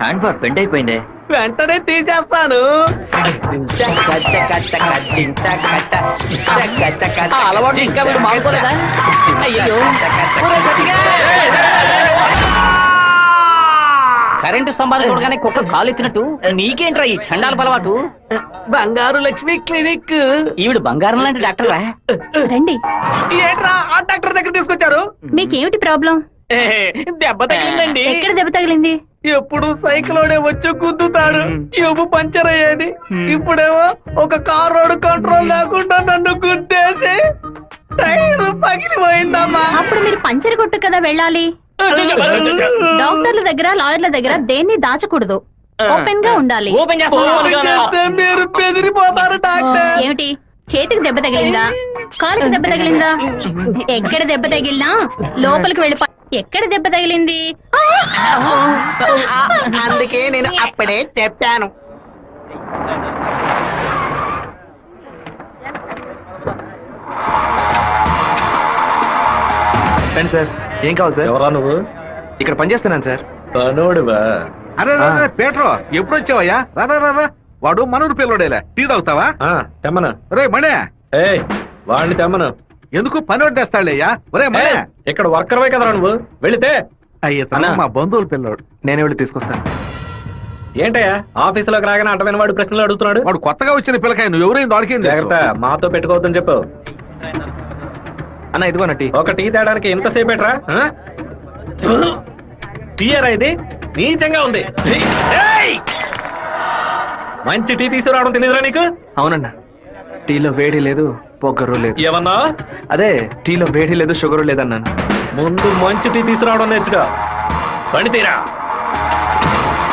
హ్యాండ్ బార్ బెండ్ అయిపోయింది. వెంటనే తీసేస్తాను. అలవాటు ఇంకా వీడు మానుకోలేదా? అయ్యో, కరెంటు స్తంభాలు చూడగానే కుక్క కాలు ఎత్తినట్టు నీకేంట్రా ఈ చండాల అలవాటు? బంగారు లక్ష్మి క్లినిక్. ఈవిడ బంగారం లాంటి డాక్టర్ రా.
రండి.
ఏంట్రా ఆ డాక్టర్ దగ్గర తీసుకొచ్చారు?
మీకేమిటి ప్రాబ్లం?
దెబ్బ తగిలిందండి.
ఎక్కడ దెబ్బ తగిలింది?
ఎప్పుడు సైకిలోనే వచ్చి గుద్దుతాడు, ఎవ్వు పంచర్ అయ్యేది. ఇప్పుడేమో ఒక కార్ రోడ్ కంట్రోల్ లేకుండా నన్ను గుద్దేసి టైర్ పగిలిపోయిందమ్మా.
అప్పుడు మీరు పంచర్ కొట్టు కదా వెళ్ళాలి. డాక్టర్ల దగ్గర, లాయర్ల దగ్గర దేన్ని దాచకూడదు, ఓపెన్ గా ఉండాలి.
మీరు బెదిరిపోతారు డాక్టర్.
ఏమిటి, చేతికి దెబ్బ తగిలిందా, కాలుకి దెబ్బ తగిలిందా? ఎక్కడ దెబ్బ తగిలినా లోపలికి వెళ్ళిపో. ఎక్కడ దెబ్బ తగిలింది?
అందుకే నేను అప్పుడే చెప్పాను.
రండి సార్. ఏం కావాలి సార్?
ఎవరా నువ్వు?
ఇక్కడ పనిచేస్తున్నాను సార్.
పనోడివా?
అరే పేట్రో, ఎప్పుడు వచ్చావయ్యా? రా. వాడు మనూరు పిల్లడేలే. టీ తాగుతావా?
తెమ్మను.
రే మణే,
వాడిని తెమ్మను.
ఎందుకు పని తెస్తాడయ్యా? ఒరే మణే,
ఇక్కడ వర్కర్వే కదరా నువ్వు, వెళితే.
అయ్యా మా బంధువుల పిల్లడు.
నేనే వెళ్ళి తీసుకొస్తాను.
ఏంటయ్యా ఆఫీసులోకి రాగానే అడ్డమైన వాడు ప్రశ్నలు అడుగుతున్నాడు?
వాడు కొత్తగా వచ్చిన పిల్లకాయ, నువ్వు ఎవరైనా దొరికింది
జాగ్రత్త, మాతో పెట్టుకోవద్దని చెప్పు.
అన్న ఇదిగోన టీ.
ఒక టీ తేడానికి ఎంతసేపు ఎట్రా? టీయరా ఇది? నీచంగా ఉంది. మంచి టీ తీసుకురావడం తెలియదురా నీకు?
అవునన్నా, టీలో వేడి లేదు, పొగరు లేదు.
ఏమన్నా?
అదే టీలో వేడి లేదు, షుగర్ లేదన్నాను.
ముందు మంచి టీ తీసుకురావడం నేర్చుగా. బండి తీరా.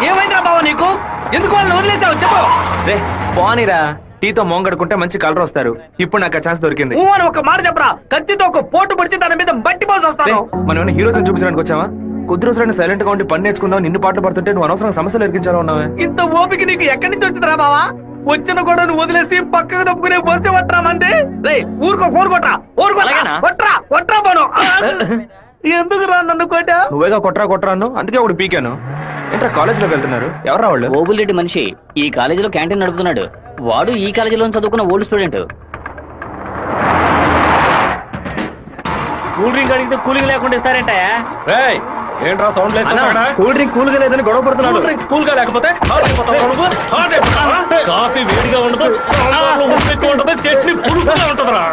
ఏమైందిరా బావ నీకు? ఎందుకు వాళ్ళని వదిలేసావు చెప్పు.
రే పోనీరా, టీతో మోంగడుకుంటే మంచి కలర్ వస్తారు. ఇప్పుడు నాకు ఆ ఛాన్స్ దొరికింది.
అని ఒక మాట చెప్పరా, కత్తితో ఒక పోటు పడిచి తన మీద బట్టి పోసి వస్తాను.
మనం ఏమైనా హీరోస్ చూపించడానికి వచ్చావా? కొద్ది రోజులైనా సైలెంట్ గా ఉండి పని నేర్చుకుందాం, నిన్ను పాటలు పడుతుంటే నువ్వు అనవసరంగా సమస్యలు ఎరిగించాలో ఉన్నావే.
ఇంత ఓపిక నీకు ఎక్కడి నుంచి వచ్చిందిరా బావా? వచ్చిన కూడా నువ్వు వదిలేసి పక్కకు తప్పుకునే పోతే పట్టరా మంది. రే ఊరుకో, ఫోన్ కొట్రా, కొట్రా పోను. ఎందుకు రా నన్ను కొట్టా?
నువ్వేగా కొట్రా అన్ను, అందుకే ఒకటి పీకాను. ఏంట్రా కాలేజీలోకి వెళ్తున్నారు? ఎవరా వాళ్ళు?
ఓబుల్రెడ్డి మనిషి ఈ కాలేజీలో క్యాంటీన్ నడుపుతున్నాడు. వాడు ఈ కాలేజీలో చదువుకున్న ఓల్డ్ స్టూడెంట్.
కూల్ డ్రింక్ అడిగితే కూలింగ్ లేకుండా ఇస్తారంట. ఏంట్రా సౌండ్ లేదు?
కూల్ డ్రింక్ కూల్ గా లేదని గొడవ పడుతున్నాడు.
కూల్ గా లేకపోతే కాఫీ వేడిగా ఉండదు, సాంబార్లో ఉప్పు ఎక్కువ ఉంటది, చట్నీ పురుగుగా ఉంటదిరా.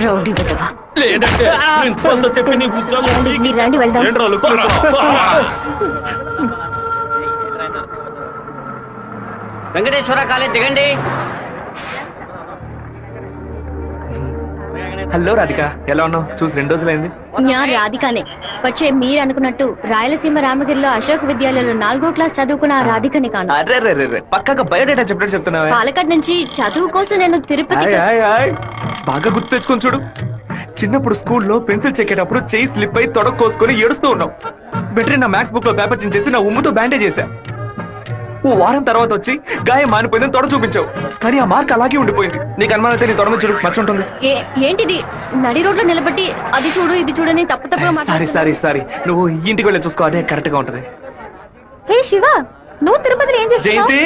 రౌడీ విధవా.
లేదంటే ప్రిన్సిపల్ తో చెప్పి నీ ఉద్యోగం
మీరు రండి వెళ్దాం.
ఏంట్రా లుక్
వెంకటేశ్వర కాలేజ్ దిగండి.
హలో రాధిక, ఎలా ఉన్నావు? చూసి 2 రోజులైంది.
ഞാൻ రాధికనే. പക്ഷേ మీరు అనుకున్నట్టు రాయలసీమ రామగిరిలో అశోక్ విద్యాలయంలో 4వ క్లాస్ చదువుకున్న ఆ రాధికని కాను.
అరే పక్కగా బయోడేటా చెప్పినట్టు చెప్తున్నావా?
పాలకాడ్ నుంచి చదువు కోసం నేను తిరుపతి.
బాగా గుర్తు తెచ్చుకొని చూడు. చిన్నప్పుడు స్కూల్లో పెన్సిల్ చెక్కేటప్పుడు చెయ్యి స్లిప్ అయి తొడకు కోసుకొని ఏడుస్తూ ఉన్నావు. వెంటనే నా మ్యాథ్స్ బుక్ లో పేపర్ చించేసి నా ఉమ్ముతో బ్యాండేజ్ చేశా. ఓ వారం తర్వాత వచ్చి గాయం మానిపోయిందని తొడ చూపించావు, కానీ ఆ మార్క్ అలాగే ఉండిపోయింది. నీకు అనుమానం అయితే నీ తొడ మీద చూడు, మచ్చ ఉంటుంది.
ఏంటిది? నడి రోడ్లో నిలబట్టి అది చూడు ఇది చూడని తప్పుగా
సారీ నువ్వు ఇంటికి వెళ్ళి చూసుకో, అదే కరెక్ట్ గా ఉంటది.
హే శివ, నువ్వు తిరుపతిలో ఏం చేస్తున్నావు?
జయంతి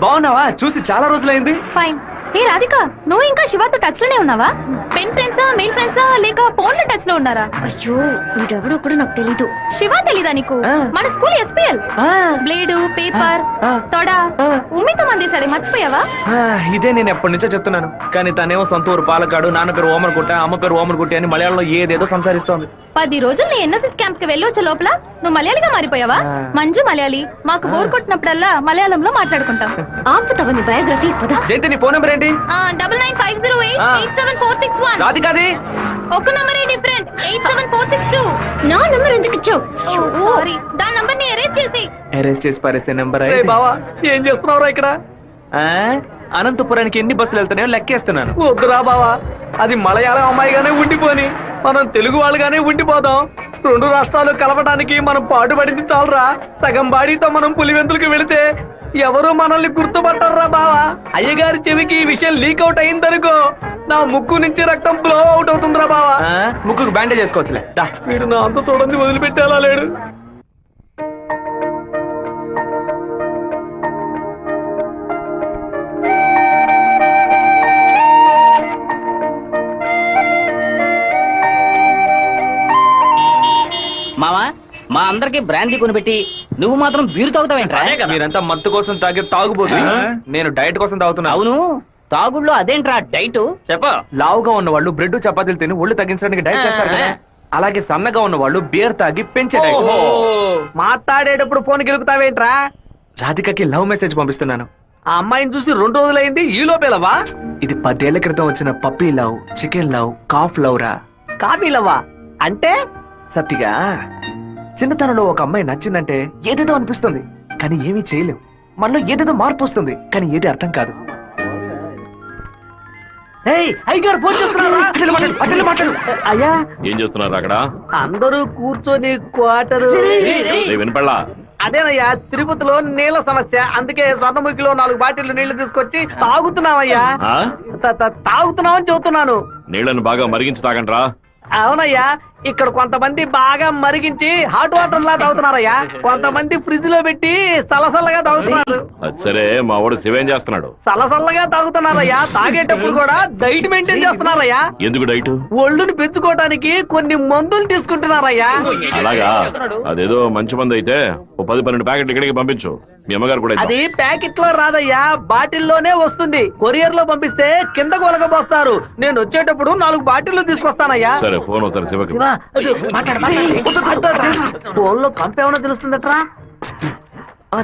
బాగున్నావా? చూసి చాలా రోజులైంది.
ఫైన్. ఏ రాధిక, నువ్వు ఇంకా శివతో టచ్ లోనే ఉన్నావా? పెన్ ఫ్రెండ్సా, మెయిల్ ఫ్రెండ్సా, లేక ఫోన్ లో టచ్ లో ఉన్నారా? అయ్యో వీడెవడో కూడా నాకు తెలీదు. శివ తెలీదా నీకు? మన స్కూల్ ఎస్పీఎల్ బ్లేడు, పేపర్, తొడ ఉమ్మితో మందేశాడే, మర్చిపోయావా?
ఇదే నేను ఎప్పటి నుంచో చెప్తున్నాను, కానీ తనేమో సొంత ఊరు పాలకాడు, నాన్న పేరు ఓమర్గుట్ట, అమ్మ పేరు ఓమర్గుట్టి అని మలయాళంలో ఏదేదో సంసారిస్తోంది.
10 రోజులు నీ ఎన్ఎస్ఎస్ క్యాంప్ కి వెళ్ళి వచ్చే లోపల నువ్వు మలయాళిగా మారిపోయావా? మంజు మలయాళి. మాకు బోర్ కొట్టినప్పుడల్లా మలయాళంలో మాట్లాడుకుంటాం. ఆపుతావా నీ బయోగ్రఫీ?
జయంతి నీ ఫోన్ నెంబర్ ఏంటి?
9950887461.
రాధికాది
ఒక నంబరే డిఫరెంట్, 87462. నా నంబర్ ఎందుకు ఇచ్చావు? సారీ, దాని నంబర్ ని
అరెస్ట్ చేసి పారేసే నెంబర్.
బావా ఏం చేస్తున్నావురా ఇక్కడ?
అనంతపురానికి ఎన్ని బస్సులు వెళ్తున్నాయో లెక్కేస్తున్నాను.
వద్దురా బావా, అది మలయాళం అమ్మాయిగానే ఉండిపోని, మనం తెలుగు వాళ్ళుగానే ఉండిపోదాం. 2 రాష్ట్రాలు కలపడానికి మనం పాటుపడింది చాలరా. సగం బాడీతో మనం పులివెందులకు వెళితే ఎవరు మనల్ని గుర్తుపట్టారా బావా. అయ్యగారి చెవికి ఈ విషయం లీక్ అవుట్ అయిందనుకో, నా ముక్కు నుంచి రక్తం ఫ్లో అవుట్ అవుతుందిరా బావా.
ముక్కుకు బ్యాండేజ్ చేసుకోవచ్చులే.
వీడు నా అంత చూడండి వదిలిపెట్టేలా లేడు.
మావా, మా అందరికి బ్రాందీ కొనిపెట్టి నువ్వు మాత్రం బీరు తాగుతావేంట్రా?
మీరంతా మత్తు కోసం తాగే తాగుబోతు, నేను డైట్ కోసం తాగుతున్నా.
అవును, తాగుళ్ళో అదేంట్రా డైట్? చెప్ప.
లావుగా ఉన్న వాళ్ళు బ్రెడ్ చపాతీలు తిని ఒళ్ళు తగ్గించడానికి డైట్ చేస్తారు కదా, అలాగే సన్నగా ఉన్న వాళ్ళు బీర్ తాగి పెంచే డైట్.
మాట్లాడేటప్పుడు ఫోన్ గెలుకుతావేంట్రా?
రాధికకి లవ్ మెసేజ్ పంపిస్తున్నాను.
ఆ అమ్మాయిని చూసి 2 రోజులైంది, ఈ లోపేలవా?
ఇది 10 ఏళ్ల క్రితం వచ్చిన puppy love, chicken love, calf love రా.
కాఫీ లవ్వా అంటే?
సత్తిగా చిన్నతనంలో ఒక అమ్మాయి నచ్చిందంటే ఏదేదో అనిపిస్తుంది, కానీ ఏమీ చేయలేం. మనలో ఏదేదో మార్పు వస్తుంది, కానీ ఏది అర్థం కాదు.
అయ్యా
ఏం చేస్తున్నారు అక్కడ?
అందరూ కూర్చొని క్వార్టరు.
వినపడలా?
అదేనయ్యా, తిరుపతిలో నీళ్ళ సమస్య, అందుకే స్వర్ణముఖిలో 4 బాటిల్ నీళ్లు తీసుకొచ్చి తాగుతున్నామయ్యా. తాగుతున్నామని చెబుతున్నాను.
నీళ్లను బాగా మరిగించి తాగండ్రా.
అవునయ్యా, ఇక్కడ కొంతమంది బాగా మరిగించి హాట్ వాటర్ లా తాగుతున్నారయ్యా, కొంతమంది ఫ్రిడ్జ్ లో పెట్టి సలసల్లగా తాగుతున్నారు.
సరే, మా వాడు శివేం చేస్తున్నాడు?
సలసల్లగా తాగుతున్నారయ్యా. తాగేటప్పుడు కూడా డైట్ మెయింటైన్ చేస్తున్నారయ్యా.
ఎందుకు డైట్?
ఒళ్ళుని పెంచుకోవడానికి కొన్ని మందులు తీసుకుంటున్నారయ్యా.
అలాగా? అదేదో మంచి మంది అయితే ఓ 10-12 ప్యాకెట్లు ఇక్కడికి పంపించు. మీ అమ్మగారు కూడా
అది ప్యాకెట్ లో రాదయ్యా, బాటిల్లోనే వస్తుంది. కొరియర్ లో పంపిస్తే కింద కొలకపోస్తారు. నేను వచ్చేటప్పుడు 4 బాటిల్లు తీసుకొస్తానయ్యా.
సరే, ఫోన్ అవుతారు శివకి.
ఫోన్ లో కంపేమన్నా తెలుస్తుందట్రా?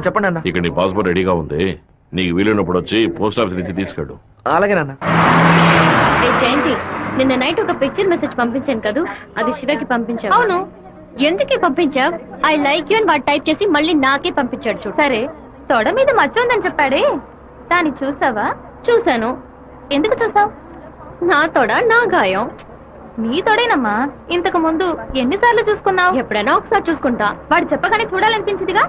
చెప్పండి అన్న.
ఇక్కడ నీ పాస్పోర్ట్ రెడీగా ఉంది, నీకు వీలున్నప్పుడు వచ్చి పోస్ట్ ఆఫీస్ నుంచి తీసుకెళ్ళు.
అలాగే నాన్న.
జయంతి, నిన్న నైట్ ఒక పిక్చర్ మెసేజ్ పంపించాను కదా, అది శివకి పంపించావు. అవును, ఎందుకే పంపించావు? ఐ లైక్ యూ అని వాడు టైప్ చేసి మళ్ళీ నాకే పంపించాడు చూడు. సరే, తొడ మీద మచ్చ ఉందని చెప్పాడే, దాన్ని చూసావా? చూశాను. ఎందుకు చూసావు? నా తొడ నా గాయం. నీ తొడేనమ్మా. ఇంతకు ముందు ఎన్నిసార్లు చూసుకున్నావు? ఎప్పుడైనా ఒకసారి చూసుకుంటా. వాడు చెప్పగానే చూడాలనిపించిందిగా.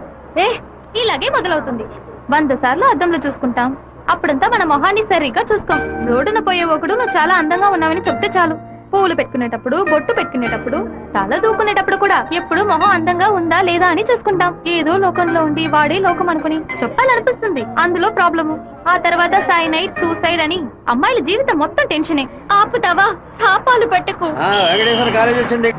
ఇలాగే మొదలవుతుంది. 100 సార్లు అద్దంలో చూసుకుంటాం, అప్పుడంతా మన మొహాన్ని సరిగ్గా చూసుకోం. రోడ్డున పోయే ఒకడు నువ్వు చాలా అందంగా ఉన్నావని చెప్తే చాలు. పూలు పెట్టుకునేటప్పుడు, బొట్టు పెట్టుకునేటప్పుడు, తల దూకునేటప్పుడు కూడా ఎప్పుడు మొహం అందంగా ఉందా లేదా అని చూసుకుంటాం. ఏదో లోకంలో ఉండి వాడే లోకం అనుకుని చెప్పాలనిపిస్తుంది. అందులో ప్రాబ్లము. ఆ తర్వాత సైనైడ్, సూసైడ్ అని అమ్మాయిల జీవితం మొత్తం టెన్షనే. ఆపుతావా? శాపాలు పెట్టకు.
వెంకటేశ్వర కాలేజ్ వచ్చింది.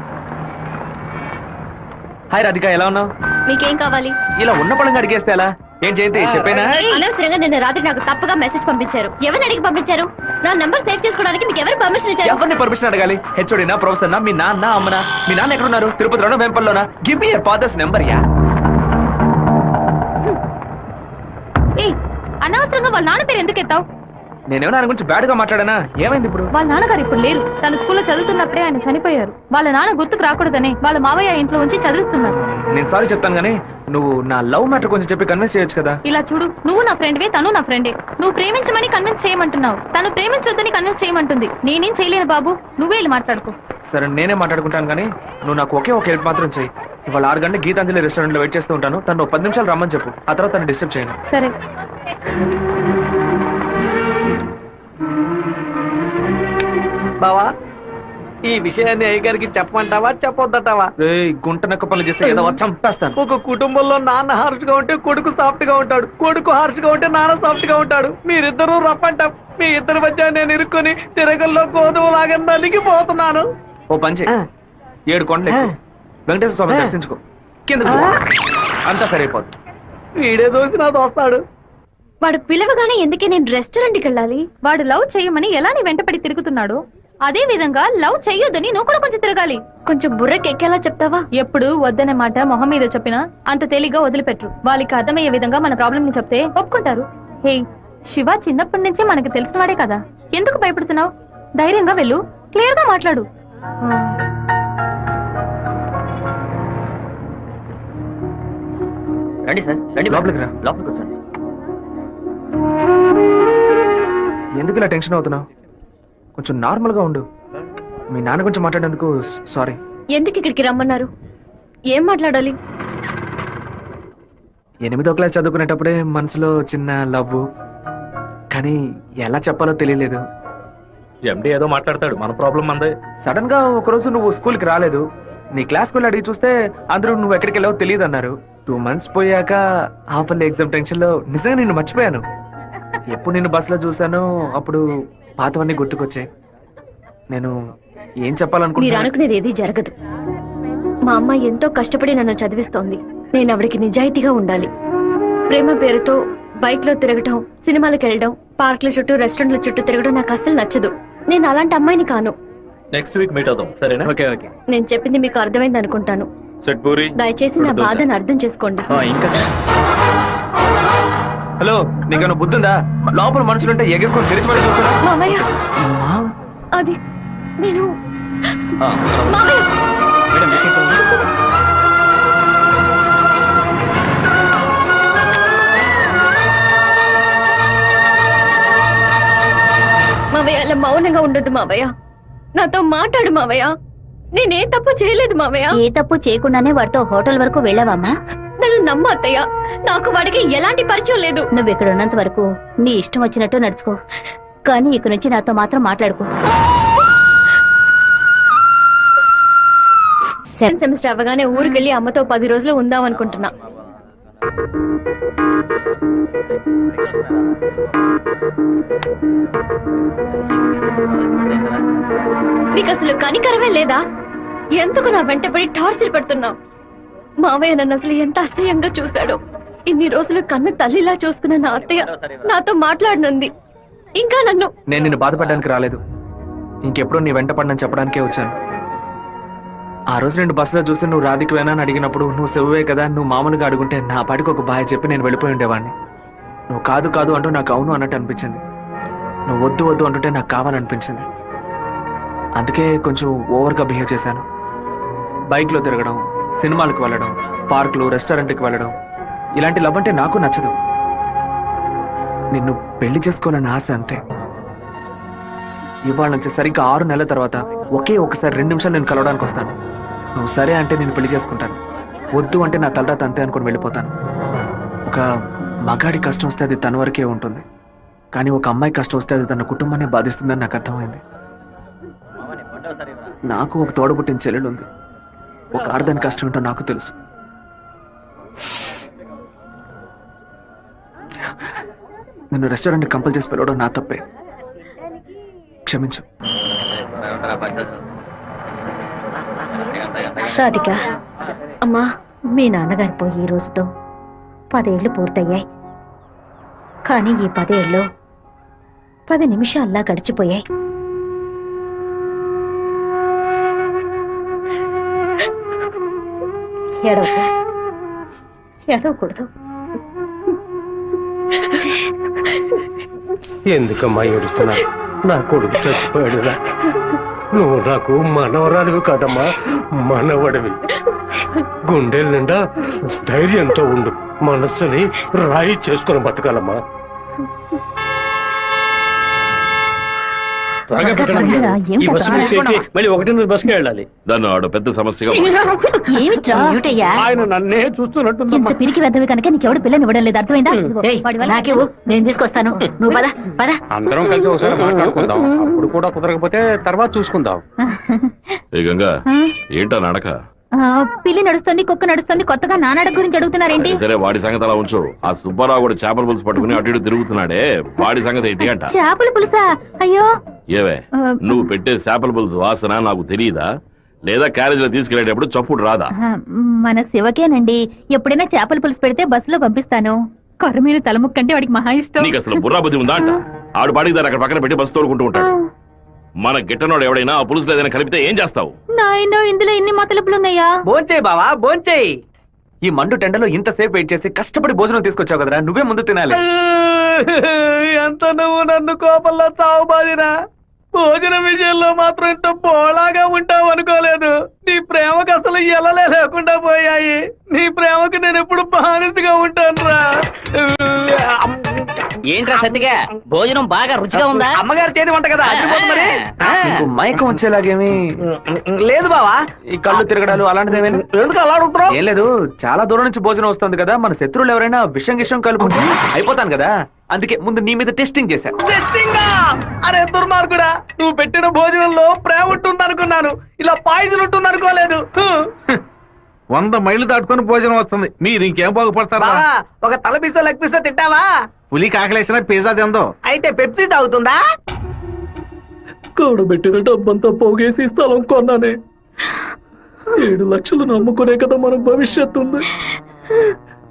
హాయ్ రాధిక, ఎలా ఉన్నావు?
మీకేం కావాలి?
ఇలా ఉన్న పడంగా అడిగేస్తే ఎలా? ఏం జయంతి చెప్పేనా?
అనవసరంగా నిన్న రాత్రి నాకు తప్పుగా మెసేజ్ పంపించారు. ఎవరిని అడిగి పంపించారు? నా నంబర్ సేవ్ చేసుకోవడానికి మీకు ఎవరు పర్మిషన్ ఇచ్చారు?
ఎవరిని పర్మిషన్ అడగాలి? హెచ్ఓడినా, ప్రొఫెసర్నా, మీ నాన్న, అమ్మనా? మీ నాన్న ఎక్కడున్నారు? తిరుపతిలోనా, వేంపల్లోనా? Give me your father's number యా.
అనవసరంగా వాళ్ళ నాన్న పేరు ఎందుకు ఎత్తావు?
నేనేమో ఆయన గురించి బ్యాడ్ గా మాట్లాడానా? ఏమైంది ఇప్పుడు?
వాళ్ళ నాన్నగారు ఇప్పుడు లేరు. తన స్కూల్లో చదువుతున్నప్పుడే ఆయన చనిపోయారు. వాళ్ళ నాన్న గుర్తుకు రాకూడదని వాళ్ళ మావయ్య ఇంట్లో ఉంచి చదివిస్తున్నారు.
నేను సారీ చెప్తాను గానీ నువ్వు నా లవ్ మ్యాటర్ కొంచెం చెప్పి కన్విన్స్ చేయొచ్చు కదా.
ఇలా చూడు, నువ్వు నా ఫ్రెండ్వే, తను నా ఫ్రెండే. నువ్వు ప్రేమించమని కన్విన్స్ చేయమంటున్నావు, తను ప్రేమించొద్దని కన్విన్స్ చేయమంటుంది. నేనేం చేయలేను బాబు, నువ్వే వెళ్ళి మాట్లాడుకో.
సరే నేనే మాట్లాడుకుంటాను కానీ నువ్వు నాకు ఒకే ఒక హెల్ప్ మాత్రం చెయ్యి. ఇవాళ 6 గంటల గీతాంజలి రెస్టారెంట్ లో వెయిట్ చేస్తూ ఉంటాను. తను 10 నిమిషాలు రమ్మని చెప్పు. ఆ తర్వాత తను డిస్టర్బ్ చేయను.
సరే.
బావా, ఈ విషయాన్ని అయ్యగారికి చెప్పమంటావా చెప్పొద్దటావా?
గుంట నక్క పనులు చేస్తే ఏదో చంపేస్తాను.
ఒక కుటుంబంలో నాన్న హార్ష్ గా ఉంటే కొడుకు సాఫ్ట్ గా ఉంటాడు, కొడుకు హార్ష్ గా ఉంటే నాన్న సాఫ్ట్ గా ఉంటాడు. మీరిద్దరూ రప్పంటాం. మీ ఇద్దరి మధ్య నేను ఇరుక్కుని తిరగల్లో గోధుమలాగా నలిగిపోతున్నాను.
ఓ పంచే 7 కొండలు ఎక్కు. వెంకటేశ్వర స్వామి దర్శించుకో, కింద అంతా సరైపోద్ది.
వీడే దోసి నా దోస్తాడు.
వాడు పిలవగానే ఎందుకే నేను రెస్టారెంట్కి వెళ్ళాలి? వాడు లవ్ చేయమని ఎలా నీ వెంటపడి తిరుగుతున్నాడు, అదే విధంగా లవ్ చెయ్యొద్దని నువ్వు కూడా కొంచెం తిరగాలి. కొంచెం బుర్రకి ఎక్కేలా చెప్తావా? ఎప్పుడు వద్దనే మాట మొహం మీద చెప్పినా అంత తేలిగ్గా వదిలిపెట్టరు. వాళ్ళకి అర్థమయ్యే విధంగా మన ప్రాబ్లం ని చెప్తే ఒప్పుకుంటారు. హే శివ, చిన్నప్పటి నుంచే మనకి తెలిసిన వాడే కదా, ఎందుకు భయపడుతున్నావు? ధైర్యంగా వెళ్ళు, క్లియర్ గా మాట్లాడు.
రండి సార్, రండి లోపలికి రా. లోపలికి వచ్చాను. ఎందుకు ఇలా టెన్షన్ అవుతున్నావు? కొంచెం నార్మల్ గా ఉండు. మీ నాన్న గురించి మాట్లాడేందుకు సారీ.
ఎందుకు ఇక్కడికి రమ్మన్నారు? ఏం మాట్లాడాలి?
8వ క్లాస్ చదువుకునేటప్పుడే మనసులో చిన్న లవ్, కానీ ఎలా చెప్పాలో తెలియలేదు.
ఎండి ఏదో మాట్లాడతాడు, మన ప్రాబ్లం మందే.
సడన్ గా ఒకరోజు నువ్వు స్కూల్కి రాలేదు. నీ క్లాస్కి వెళ్ళి అడిగి చూస్తే అందరూ నువ్వు ఎక్కడికి వెళ్ళావో తెలియదు అన్నారు. 2 months పోయాక హాఫర్లీ ఎగ్జామ్ టెన్షన్ లో నిజంగా నిన్ను మర్చిపోయాను. ఎప్పుడు నిన్ను బస్సులో చూసానో అప్పుడు పాతవన్నీ గుర్తుకొచ్చాయి. నేను ఏం
మీరు
చెప్పాలనుకుంటున్నా?
అనుకునేది ఏది జరగదు. మా అమ్మ ఎంతో కష్టపడి నన్ను చదివిస్తోంది. నేను ఆవిడకి నిజాయితీగా ఉండాలి. ప్రేమ పేరుతో బైక్ లో తిరగటం, సినిమాలకు వెళ్ళడం, పార్కుల చుట్టూ, రెస్టారెంట్ల చుట్టూ తిరగడం నాకు అస్సలు నచ్చదు. నేను అలాంటి అమ్మాయిని కాను.
నెక్స్ట్ వీక్ మీట్ అవుదాం, సరేనా?
Okay okay.
నేను చెప్పింది మీకు అర్థమైంది అనుకుంటాను.
సెట్ పూరి.
దయచేసి నా బాధను అర్థం చేసుకోండి.
ఇంకా హలో, నీకేమైనా బుద్ధుందా? లోపల మనుషులుంటే ఎగేసుకొని తెరిచి పడి చూస్తున్నా.
మామయ్య, అది నేను మామయ్య. మావయ్య, అలా మౌనంగా ఉండొద్దు మావయ్య. నాతో మాట్లాడు మావయ్య. నేనే తప్పు చేయలేదు మావయ్య.
ఏ తప్పు చేయకుండానే వాడితో హోటల్ వరకు వెళ్ళావమ్మా?
నన్ను నమ్ము అత్తయ్య, నాకు వాడికి ఎలాంటి పరిచయం లేదు.
నువ్వు ఇక్కడ ఉన్నంత వరకు నీ ఇష్టం వచ్చినట్టు నడుచుకో, కానీ ఇక నుంచి నాతో మాత్రం మాట్లాడుకో.
సెమిస్టర్ అవ్వగానే ఊరికెళ్ళి అమ్మతో 10 రోజులు ఉందాం అనుకుంటున్నా. నీకు అసలు కనికరమే లేదా? ఎందుకు నా వెంటబడి టార్చర్ పెడుతున్నావు? మావయ్య నన్ను అసలు ఎంత అసహ్యంగా చూశాడో. ఇన్ని రోజులు కన్న తల్లిలా చూసుకున్న నా అత్తయ్య నాతో మాట్లాడనుంది. ఇంకా నన్ను
నేను నిన్ను బాధపడడానికి రాలేదు. ఇంకెప్పుడు నీ వెంట పడనని చెప్పడానికే వచ్చాను. ఆ రోజు నేను బస్సులో చూసి నువ్వు రాధికి వేనా అని అడిగినప్పుడు నువ్వు సెవ్వే కదా, నువ్వు మామూలుగా అడుగుంటే నా పాటికి ఒక బాయ్ చెప్పి నేను వెళ్ళిపోయి ఉండేవాడిని. నువ్వు కాదు కాదు అంటూ నాకు అవును అన్నట్టు అనిపించింది. నువ్వు వద్దు వద్దు అంటుంటే నాకు కావాలనిపించింది. అందుకే కొంచెం ఓవర్గా బిహేవ్ చేశాను. బైక్లో తిరగడం, సినిమాలకు వెళ్ళడం, పార్కులు, రెస్టారెంట్కి వెళ్ళడం, ఇలాంటి లవ్ అంటే నాకు నచ్చదు. నిన్ను పెళ్లి చేసుకోవాలని ఆశ అంతే. ఇవాళ నుంచి సరిగ్గా 6 నెలల తర్వాత ఒకే ఒకసారి 2 నిమిషాలు నేను కలవడానికి వస్తాను. నువ్వు సరే అంటే నేను పెళ్లి చేసుకుంటాను, వద్దు అంటే నా తలరాత అంతే అనుకుని వెళ్ళిపోతాను. ఒక మగాడి కష్టం వస్తే అది తన వరకే ఉంటుంది, కానీ ఒక అమ్మాయి కష్టం వస్తే అది తన కుటుంబాన్ని బాధిస్తుందని నాకు అర్థమైంది. నాకు ఒక తోడబుట్టిన చెల్లెలు ఉంది. ఒక ఆడదాని కష్టం ఏంటో నాకు తెలుసు. నిన్ను రెస్టారెంట్ కంపల్ చేసి పిలవడం నా తప్పే, క్షమించు.
రాధిక, అమ్మా
మీ నాన్నగారు పోయి ఈ రోజుతో 10 ఏళ్లు పూర్తయ్యాయి. కానీ ఈ 10 ఏళ్ళు 10 నిమిషాల్లా గడిచిపోయాయి. ఏడవకూడదు.
ఎందుకమ్మా ఏడుస్తున్నా? నా కొడుకు చచ్చిపోయాడురా. నువ్వు నాకు మనవరాలివి కాదమ్మా, మనవడివి. గుండెల నిండా ధైర్యంతో ఉండు. మనస్సుని రాయి చేసుకుని బతకాలమ్మా. మళ్ళీ 1 బస్కి వెళ్ళాలి.
దాన్ని ఆడ పెద్ద సమస్యగా
ఆయన నన్నే చూస్తున్నట్టుందమ్మా.
పిరికి వెద్దవి కనుక నీకెవడు పిల్లని ఇవ్వడం లేదు, అర్థమైందా? నాకేవు, నేను తీసుకొస్తాను. నువ్వు పద పద.
అందరం కలిసి ఒకసారి మాట్లాడుకుందాం. అప్పుడు కూడా కుదరకపోతే తర్వాత చూసుకుందాం.
గంగా ఏంటా నడక?
పిల్లి నడుస్తుంది, కుక్క నడుస్తుంది, కొత్తగా నానాడక గురించి అడుగుతున్నారేంటి?
సరే వాడి సంగతి అలా ఉంచు. ఆ సుబ్బారావు కూడా చేపల పులుసు పట్టుకుని అటు ఇటు తిరుగుతున్నాడే, వాడి సంగతి ఏంటి అంట?
చేపల పులుసా? అయ్యో
ఏవే, నువ్వు పెట్టే చేపల పులుసు వాసన నాకు తెలియదా? లేదా క్యారేజీలో తీసుకెళ్లేటప్పుడు చప్పుడు రాదా?
మన శివకేనండి. ఎప్పుడైనా చేపల పులుసు పెడితే బస్సులో పంపిస్తాను. కొర్రమీను తలముక్కంటే వాడికి మహా ఇష్టం.
నీకు అసలు బుర్రా బుద్ధి ఉందా అంట? ఆడు పాడికి దాన్ని అక్కడ పక్కన పెట్టి బస్సు తోడుకుంటూ ఉంటాడు. మన గిట్టనోడు ఎవడైనా ఆ పులుసులో ఏదైనా కలిపితే ఏం చేస్తావు?
నాయనో, ఇందులో ఇన్ని మతలపులున్నాయా?
భోంచేయి బావా, భోంచేయి.
ఈ మండు టెండలో ఇంతసేపు వెయిట్ చేసి కష్టపడి భోజనం తీసుకొచ్చావు కదరా, నువ్వే ముందు తినాలి.
ఎంత నువ్వు నన్ను కోపంలో చావు బాదిరా. భోజనం విషయంలో మాత్రం ఇంత బోళాగా ఉంటావు అనుకోలేదు. నీ ప్రేమకు అసలు ఎలలే లేకుండా పోయాయి. నీ ప్రేమకు నేను ఎప్పుడు బానిసగా ఉంటానురా.
ఏంట్రా సత్తిగా, భోజనం బాగా రుచిగా ఉందా?
అమ్మగారి చేతి వంట కదా, మరి
నీకు మైకం వచ్చేలాగేమి
లేదు బావా.
ఈ కళ్ళు తిరగడాలు అలాంటిది ఏమైనా?
ఎందుకు అలా అడుగుతున్నావు?
ఏం లేదు, చాలా దూరం నుంచి భోజనం వస్తుంది కదా, మన శత్రువులు ఎవరైనా విషం గిషం కలుపుకుంటే అయిపోతాను కదా, అందుకే ముందు నీ మీద టెస్టింగ్ చేశా.
అరే దుర్మార్గుడా, నువ్వు పెట్టిన భోజనంలో ప్రేమ ఉంటుంది అనుకున్నాను, ఇలా పాయిజన్ ఉంటుంది అనుకోలేదు.
100 మైళ్ళు దాటుకుని భోజనం వస్తుంది, మీరు ఇంకేం బాగుపడతారా?
ఒక తల పీసో లెగ్ పీసో తింటావా?
పులి కాకలేసిన పిజ్జా తిందో.
అయితే పెప్సీ తాగుతుందా?
కూడబెట్టిన డబ్బంతా పోగేసి స్థలం కొన్నానే. 7 లక్షలు నమ్ముకునే కదా మన భవిష్యత్తు ఉంది.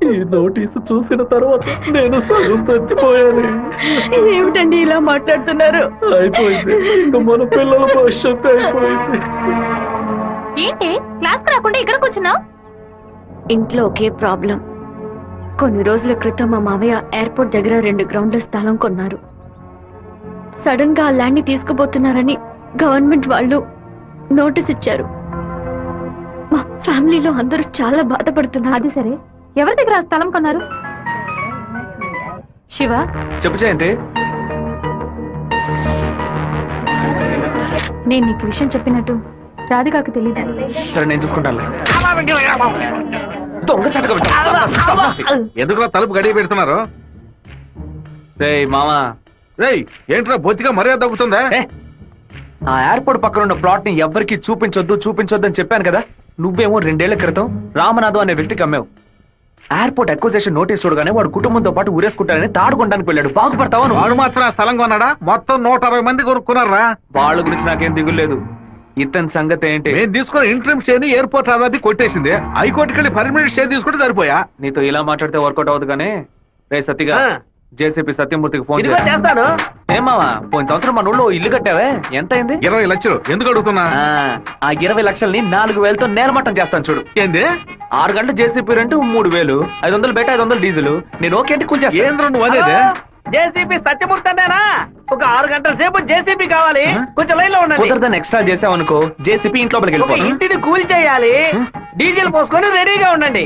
ఈ నోటీసు చూసిన తర్వాత నేను సగం చచ్చిపోయాను.
ఏమిటండి ఇలా మాట్లాడుతున్నారు?
అయిపోయింది, ఇంకా మన పిల్లల భవిష్యత్తు అయిపోయింది.
ఏంటి క్లాస్ రాకుండా ఇక్కడ కూర్చున్నావు? ఇంట్లో ఒకే ప్రాబ్లం. కొన్ని రోజుల క్రితం మా మావయ్య ఎయిర్పోర్ట్ దగ్గర 2 గ్రౌండ్ల స్థలం కొన్నారు. సడన్ గా ఆ ల్యాండ్ ని తీసుకుపోతున్నారని గవర్నమెంట్ వాళ్ళు నోటీస్ ఇచ్చారు. మా ఫ్యామిలీలో అందరూ చాలా బాధపడుతున్నారు.
అది సరే, ఎవరి దగ్గర ఆ స్థలం కొన్నారు? శివ
చెప్పు జయంతి.
నేను నీకు విషయం చెప్పినట్టు రాధికాకు తెలియదు.
సరే నేను చూసుకుంటాను.
ఎందుకులా తలుపు గడియ పెడుతున్నారు?
రేయ్ మామా,
రేయ్ ఏంట్రా బొత్తిగా మర్యాద తగ్గుతుందా?
ఆ ఎయిర్పోర్ట్ పక్కన ఉన్న ప్లాట్ ని ఎవ్వరికి చూపించొద్దు అని చెప్పాను కదా. నువ్వేమో 2 ఏళ్ల క్రితం రామనాథం అనే వ్యక్తికి అమ్మావు. ఎయిర్పోర్ట్ అక్విజిషన్ నోటీస్ చూడగానే వాడు కుటుంబంతో పాటు ఊరేసుకుంటానని తాడుకొనడానికి వెళ్ళాడు. బాగుపడతావా?
వాడు మాత్రం ఆ స్థలం కొన్నాడా? మొత్తం 160 మంది కొనుక్కున్నారా?
వాళ్ళ గురించి నాకేం దిగులేదు. ఇతని సంగతి ఏంటి?
నేను తీసుకున్న ఇంట్రీమ్ స్టే ని ఎయిర్పోర్ట్ అథారిటీ కొట్టేసింది. హైకోర్టుకి వెళ్ళి పర్మనెంట్ స్టే తీసుకుంటే సరిపోయా.
నీతో ఇలా మాట్లాడితే వర్కౌట్ అవ్వదు. కానీ రే సత్తిగా, జేసీపీ సత్యమూర్తికి ఫోన్
చేస్తాను.
ఏమావా, పోయిన సంవత్సరం మన ఊళ్ళో ఇల్లు కట్టావే, ఎంత అయింది?
20 లక్షలు. ఎందుకు అడుగుతున్నా?
ఆ 20 లక్షల్ని 4,000తో నేలమట్టం చేస్తాను చూడు.
ఏంది?
6 గంటలు జేసీపీ రెంట్ 3,000, 500 బయట 500 డీజిల్. నేను ఓకేంటి కొంచెం
ఏంద్ర నువ్వు అనేది?
జేసీపీ సత్యమూర్తి అన్నానా? ఒక 6 గంటల సేపు జేసీపీ కావాలి, కొంచెం లైన్ లో ఉండండి.
కుదరదని ఎక్స్ట్రా చేసావనుకో జేసీపీ ఇంట్లో
ఇంటిని కూల్ చేయాలి, డీజిల్ పోసుకొని రెడీగా ఉండండి.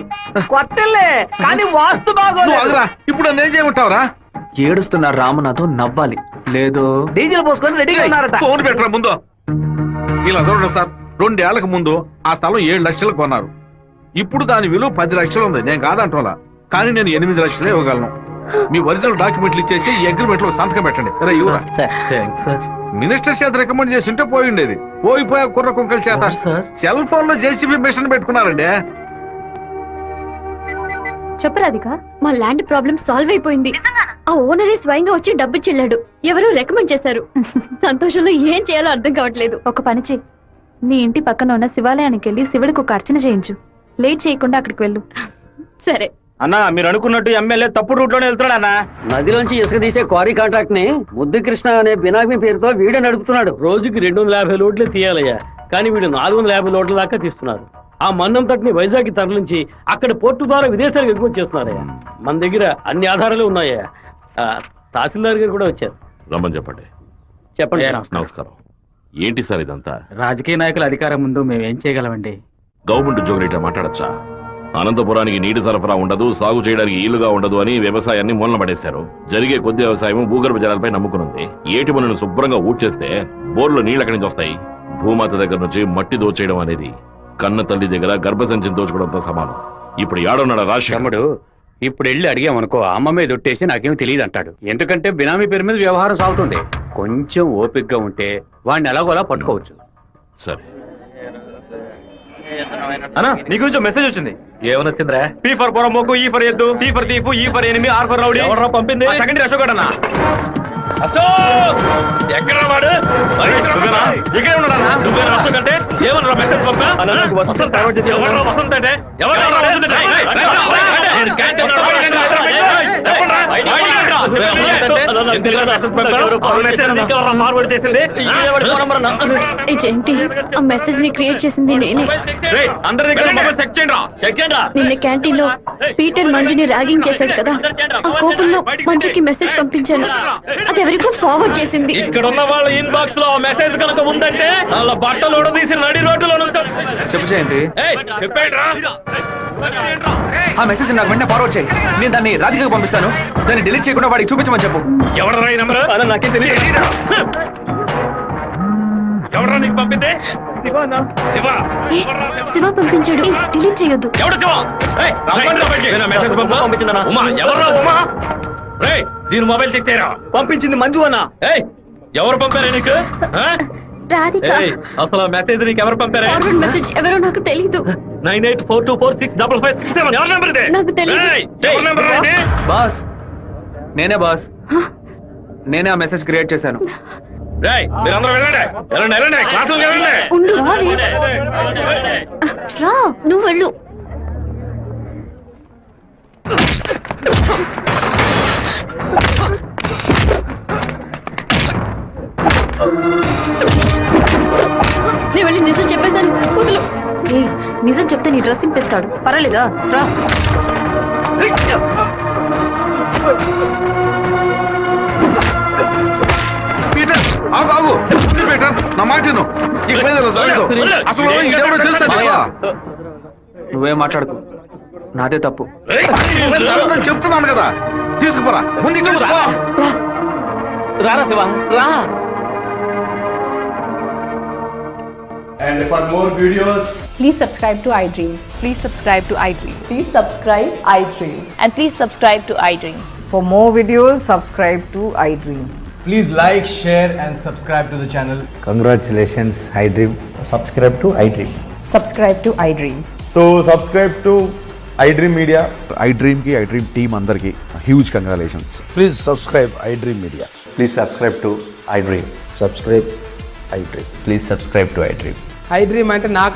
కొత్తలే కానీ వాస్తు బాగోలేదు.
ఇప్పుడు నేను చేయమంటావురా?
ఏడుస్తున్నారు రామనాథం, నవ్వాలి. లేదు
డీజిల్ పోసుకొని రెడీగా ఉన్నారట.
ఫోన్ పెట్టరా ముందు. ఇలా చూడండి సార్, 2 ఏళ్లకు ముందు ఆ స్థలం 7 లక్షలకు కొన్నారు. ఇప్పుడు దాని విలువ 10 లక్షలు ఉంది. నేను కాదంటోలా, కానీ నేను 8 లక్షలే ఇవ్వగలను. మీ ఒరిజినల్ డాక్యుమెంట్లు ఇచ్చేసి ఈ అగ్రిమెంట్ లో సంతకం పెట్టండి. మినిస్టర్ చేత రికమెండ్ చేసి ఉంటే పోయి ఉండేది. పోయిపోయా కుర్ర కుంకల చేత సెల్ ఫోన్ లో జేసీబీ మిషన్ పెట్టుకున్నారండి.
చెప్పు రాధిక, మా ల్యాండ్ ప్రాబ్లం సాల్వ్ అయిపోయింది. ఆ ఓనరే స్వయంగా వచ్చి డబ్బు చెల్లాడు. ఎవరు రికమెండ్ చేశారు. సంతోషంలో ఏం చేయాలో అర్థం కావట్లేదు.
ఒక పని చెయ్యి, నీ ఇంటి పక్కన ఉన్న శివాలయానికి వెళ్ళి శివుడికి ఒక అర్చన చేయించు.
లేట్ చేయకుండా అక్కడికి వెళ్ళు. సరే.
అన్నా మీరు అనుకున్నట్టు ఎమ్మెల్యే తప్పుడు రూట్ లోనే వెళ్తున్నాడు అన్న.
నదిలోంచి ఇసుక తీసే క్వారీ కాంట్రాక్ట్ ని ముద్దు కృష్ణ అనే బినామీ పేరుతో వీడే నడుపుతున్నాడు.
రోజుకి 250 లోడ్లే తీయాలయ్యా, కానీ వీడు 450 లోడ్ల దాకా తీస్తున్నారు. ఆ మన్నం తట్టుని వైజాగ్ తరలించి అక్కడ పోర్టు ద్వారా విదేశాలకు ఎగుమతి చేస్తున్నారయ్యా. మన దగ్గర అన్ని ఆధారాలు ఉన్నాయా. తహసీల్దార్ గారు కూడా వచ్చారు.
రమ్మని చెప్పండి.
చెప్పండి.
నమస్కారం. ఏంటి సార్ ఇదంతా?
రాజకీయ నాయకుల అధికారం ముందు మేము ఏం చేయగలమండి?
గవర్నమెంట్ ఉద్యోగులు ఇట్లా మాట్లాడచ్చా? అనంతపురానికి నీటి సరఫరా ఉండదు, సాగు చేయడానికి ఈలుగా ఉండదు అని వ్యవసాయాన్ని మూలన పడేశారు. జరిగే కొద్ది వ్యవసాయం భూగర్భ జలాలపై నమ్ముకునుంది. ఏటి పనులను శుభ్రంగా ఊడ్చేస్తే బోర్లు నీళ్ళు ఎక్కడి నుంచి వస్తాయి? భూమాత దగ్గర నుంచి మట్టి దోచేయడం అనేది కన్న తల్లి దగ్గర గర్భసంచిని దోచుకోవడంతో సమానం. ఇప్పుడు ఏడున్నాడు రాజశేఖరుడు.
ఇప్పుడు వెళ్ళి అడిగామనుకో అమ్మ మీద ఒట్టేసి నాకేం తెలియదు అంటాడు. ఎందుకంటే బినామీ పేరు మీద వ్యవహారం సాగుతుంది. కొంచెం ఓపికగా ఉంటే వాడిని ఎలాగోలా పట్టుకోవచ్చు.
సరే
అన్నా నీ గురించి మెసేజ్ వచ్చింది. ఏమనొచ్చిందిరా? పీ ఫర్ పొరమోకు, ఈ ఫర్ ఎద్దు, టీ ఫర్ తీపు, E for enemy, R for rowdy. ఎవరు పంపింది? సెకండరీ అశోక్ అన్న. అశోక్ ఎక్కడ వాడు? ఇక్కడే ఉన్నాడా? నువ్వేనా అశోక్ అంటే? ఏమన్నా మెసేజ్ పంపా? వసంత అంటే ఫార్వర్డ్ చేసింది
జయంతి. ఆ మెసేజ్ ని క్రియేట్ చేసింది నేనే.
అందరి దగ్గర మొబైల్ చెక్ చేయండి.
నిన్న క్యాంటీన్ లో పీటర్ మంజుని ర్యాగింగ్ చేశాడు కదా, ఆ కోపంలో మంజుకి మెసేజ్ పంపించాను. అది ఎవరికో ఫార్వర్డ్ చేసింది.
ఇక్కడ ఉన్న వాళ్ళ ఇన్బాక్స్ లో మెసేజ్ కనుక ఉందంటే వాళ్ళ బట్టలు తీసి నడి రోడ్డులో
చెప్పు జయంతి. ఆ మెసేజ్ నాకు వెంటనే ఫార్వర్డ్ చేయి. నేను దాన్ని రాధికకు పంపిస్తాను. దాన్ని డిలీట్ చేయకుండా వాడికి చూపించమని చెప్పు.
ఎవరు రాయి నంబర్? నాకేం తెలియదు. ఎవరా నీకు పంపింది? శివ
పంపించాడు. డిలీట్ చేయొద్దు.
ఎవడు శివ? పంపించిందన్నా. ఉమా ఎవరు? ఉమా దీని మొబైల్ చెక్ చేయరా?
పంపించింది మంజు అన్న.
ఎవరు పంపారా నీకు?
రాధిక.
అసలు మెసేజ్ నీకు ఎవరు పంపారా?
ఫార్వర్డ్ మెసేజ్ ఎవరో నాకు తెలీదు.
9842465567 ఎవరి నెంబర్ ఇది?
నాకు తెలీదు.
ఎవరి నెంబర్ ఇది?
బాస్ నేనే బాస్. నేనే ఆ మెసేజ్ క్రియేట్ చేశాను.
మీరందరూ వెళ్ళండి. క్లాసులు వెళ్ళండి.
ఉండు రా, నువ్వు వెళ్ళు. నేను వెళ్ళి నిజం చెప్పేశాను. వదులు. నిజం చెప్తే నీ డ్రెస్ చింపేస్తాడు. పర్వాలేదా? రా.
ఆగు పీటర్, నా మాట అసలు ఇదెవడో తెలుసా?
నువ్వేం మాట్లాడుకో, నాదే తప్పు.
చెప్తున్నాను కదా, తీసుకుపోరా. ముందు ఇక్కడ
రారా శివ రా.
And for more videos,
please subscribe to iDream.
Please subscribe to iDream.
Please subscribe iDream.
And please subscribe to iDream.
For more videos, subscribe to iDream.
please like, share and subscribe to the channel.
Congratulations, iDream.
Subscribe to iDream.
Subscribe to iDream.
So subscribe to iDream Media.
iDream ki iDream team andarki huge congratulations.
Please subscribe iDream Media.
Please subscribe to iDream.
Subscribe iDream.
Please subscribe to iDream.
iDream అంటే నాకు